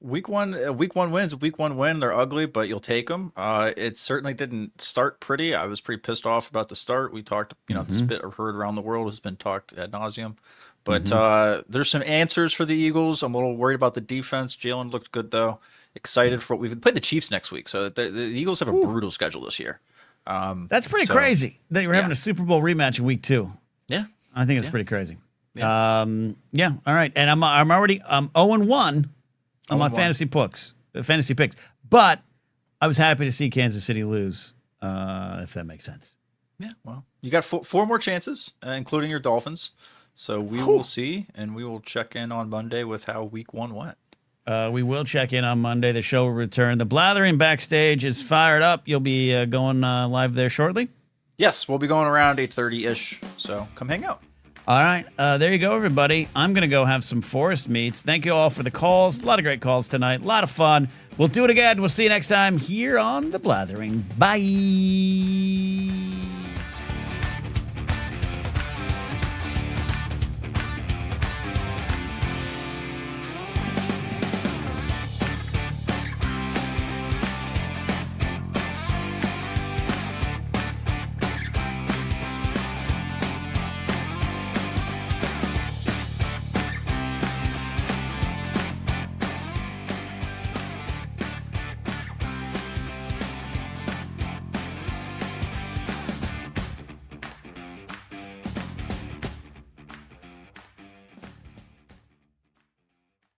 Week one wins. Week 1 win. They're ugly, but you'll take them. It certainly didn't start pretty. I was pretty pissed off about the start. We talked, the spit or heard around the world has been talked ad nauseum. But there's some answers for the Eagles. I'm a little worried about the defense. Jalen looked good though. Excited for what we've played the Chiefs next week, so the Eagles have a brutal schedule this year. That's pretty crazy that you're having a Super Bowl rematch in week 2. Yeah, I think it's pretty crazy. Yeah. All right, and I'm already 0-1 on my fantasy picks, but I was happy to see Kansas City lose, if that makes sense. Yeah, well, you got 4 more chances, including your Dolphins. So we will see, and we will check in on Monday with how week 1 went. We will check in on Monday. The show will return. The Blathering backstage is fired up. You'll be going live there shortly? Yes, we'll be going around 8:30-ish, so come hang out. All right. There you go, everybody. I'm going to go have some forest meats. Thank you all for the calls. A lot of great calls tonight. A lot of fun. We'll do it again. We'll see you next time here on The Blathering. Bye.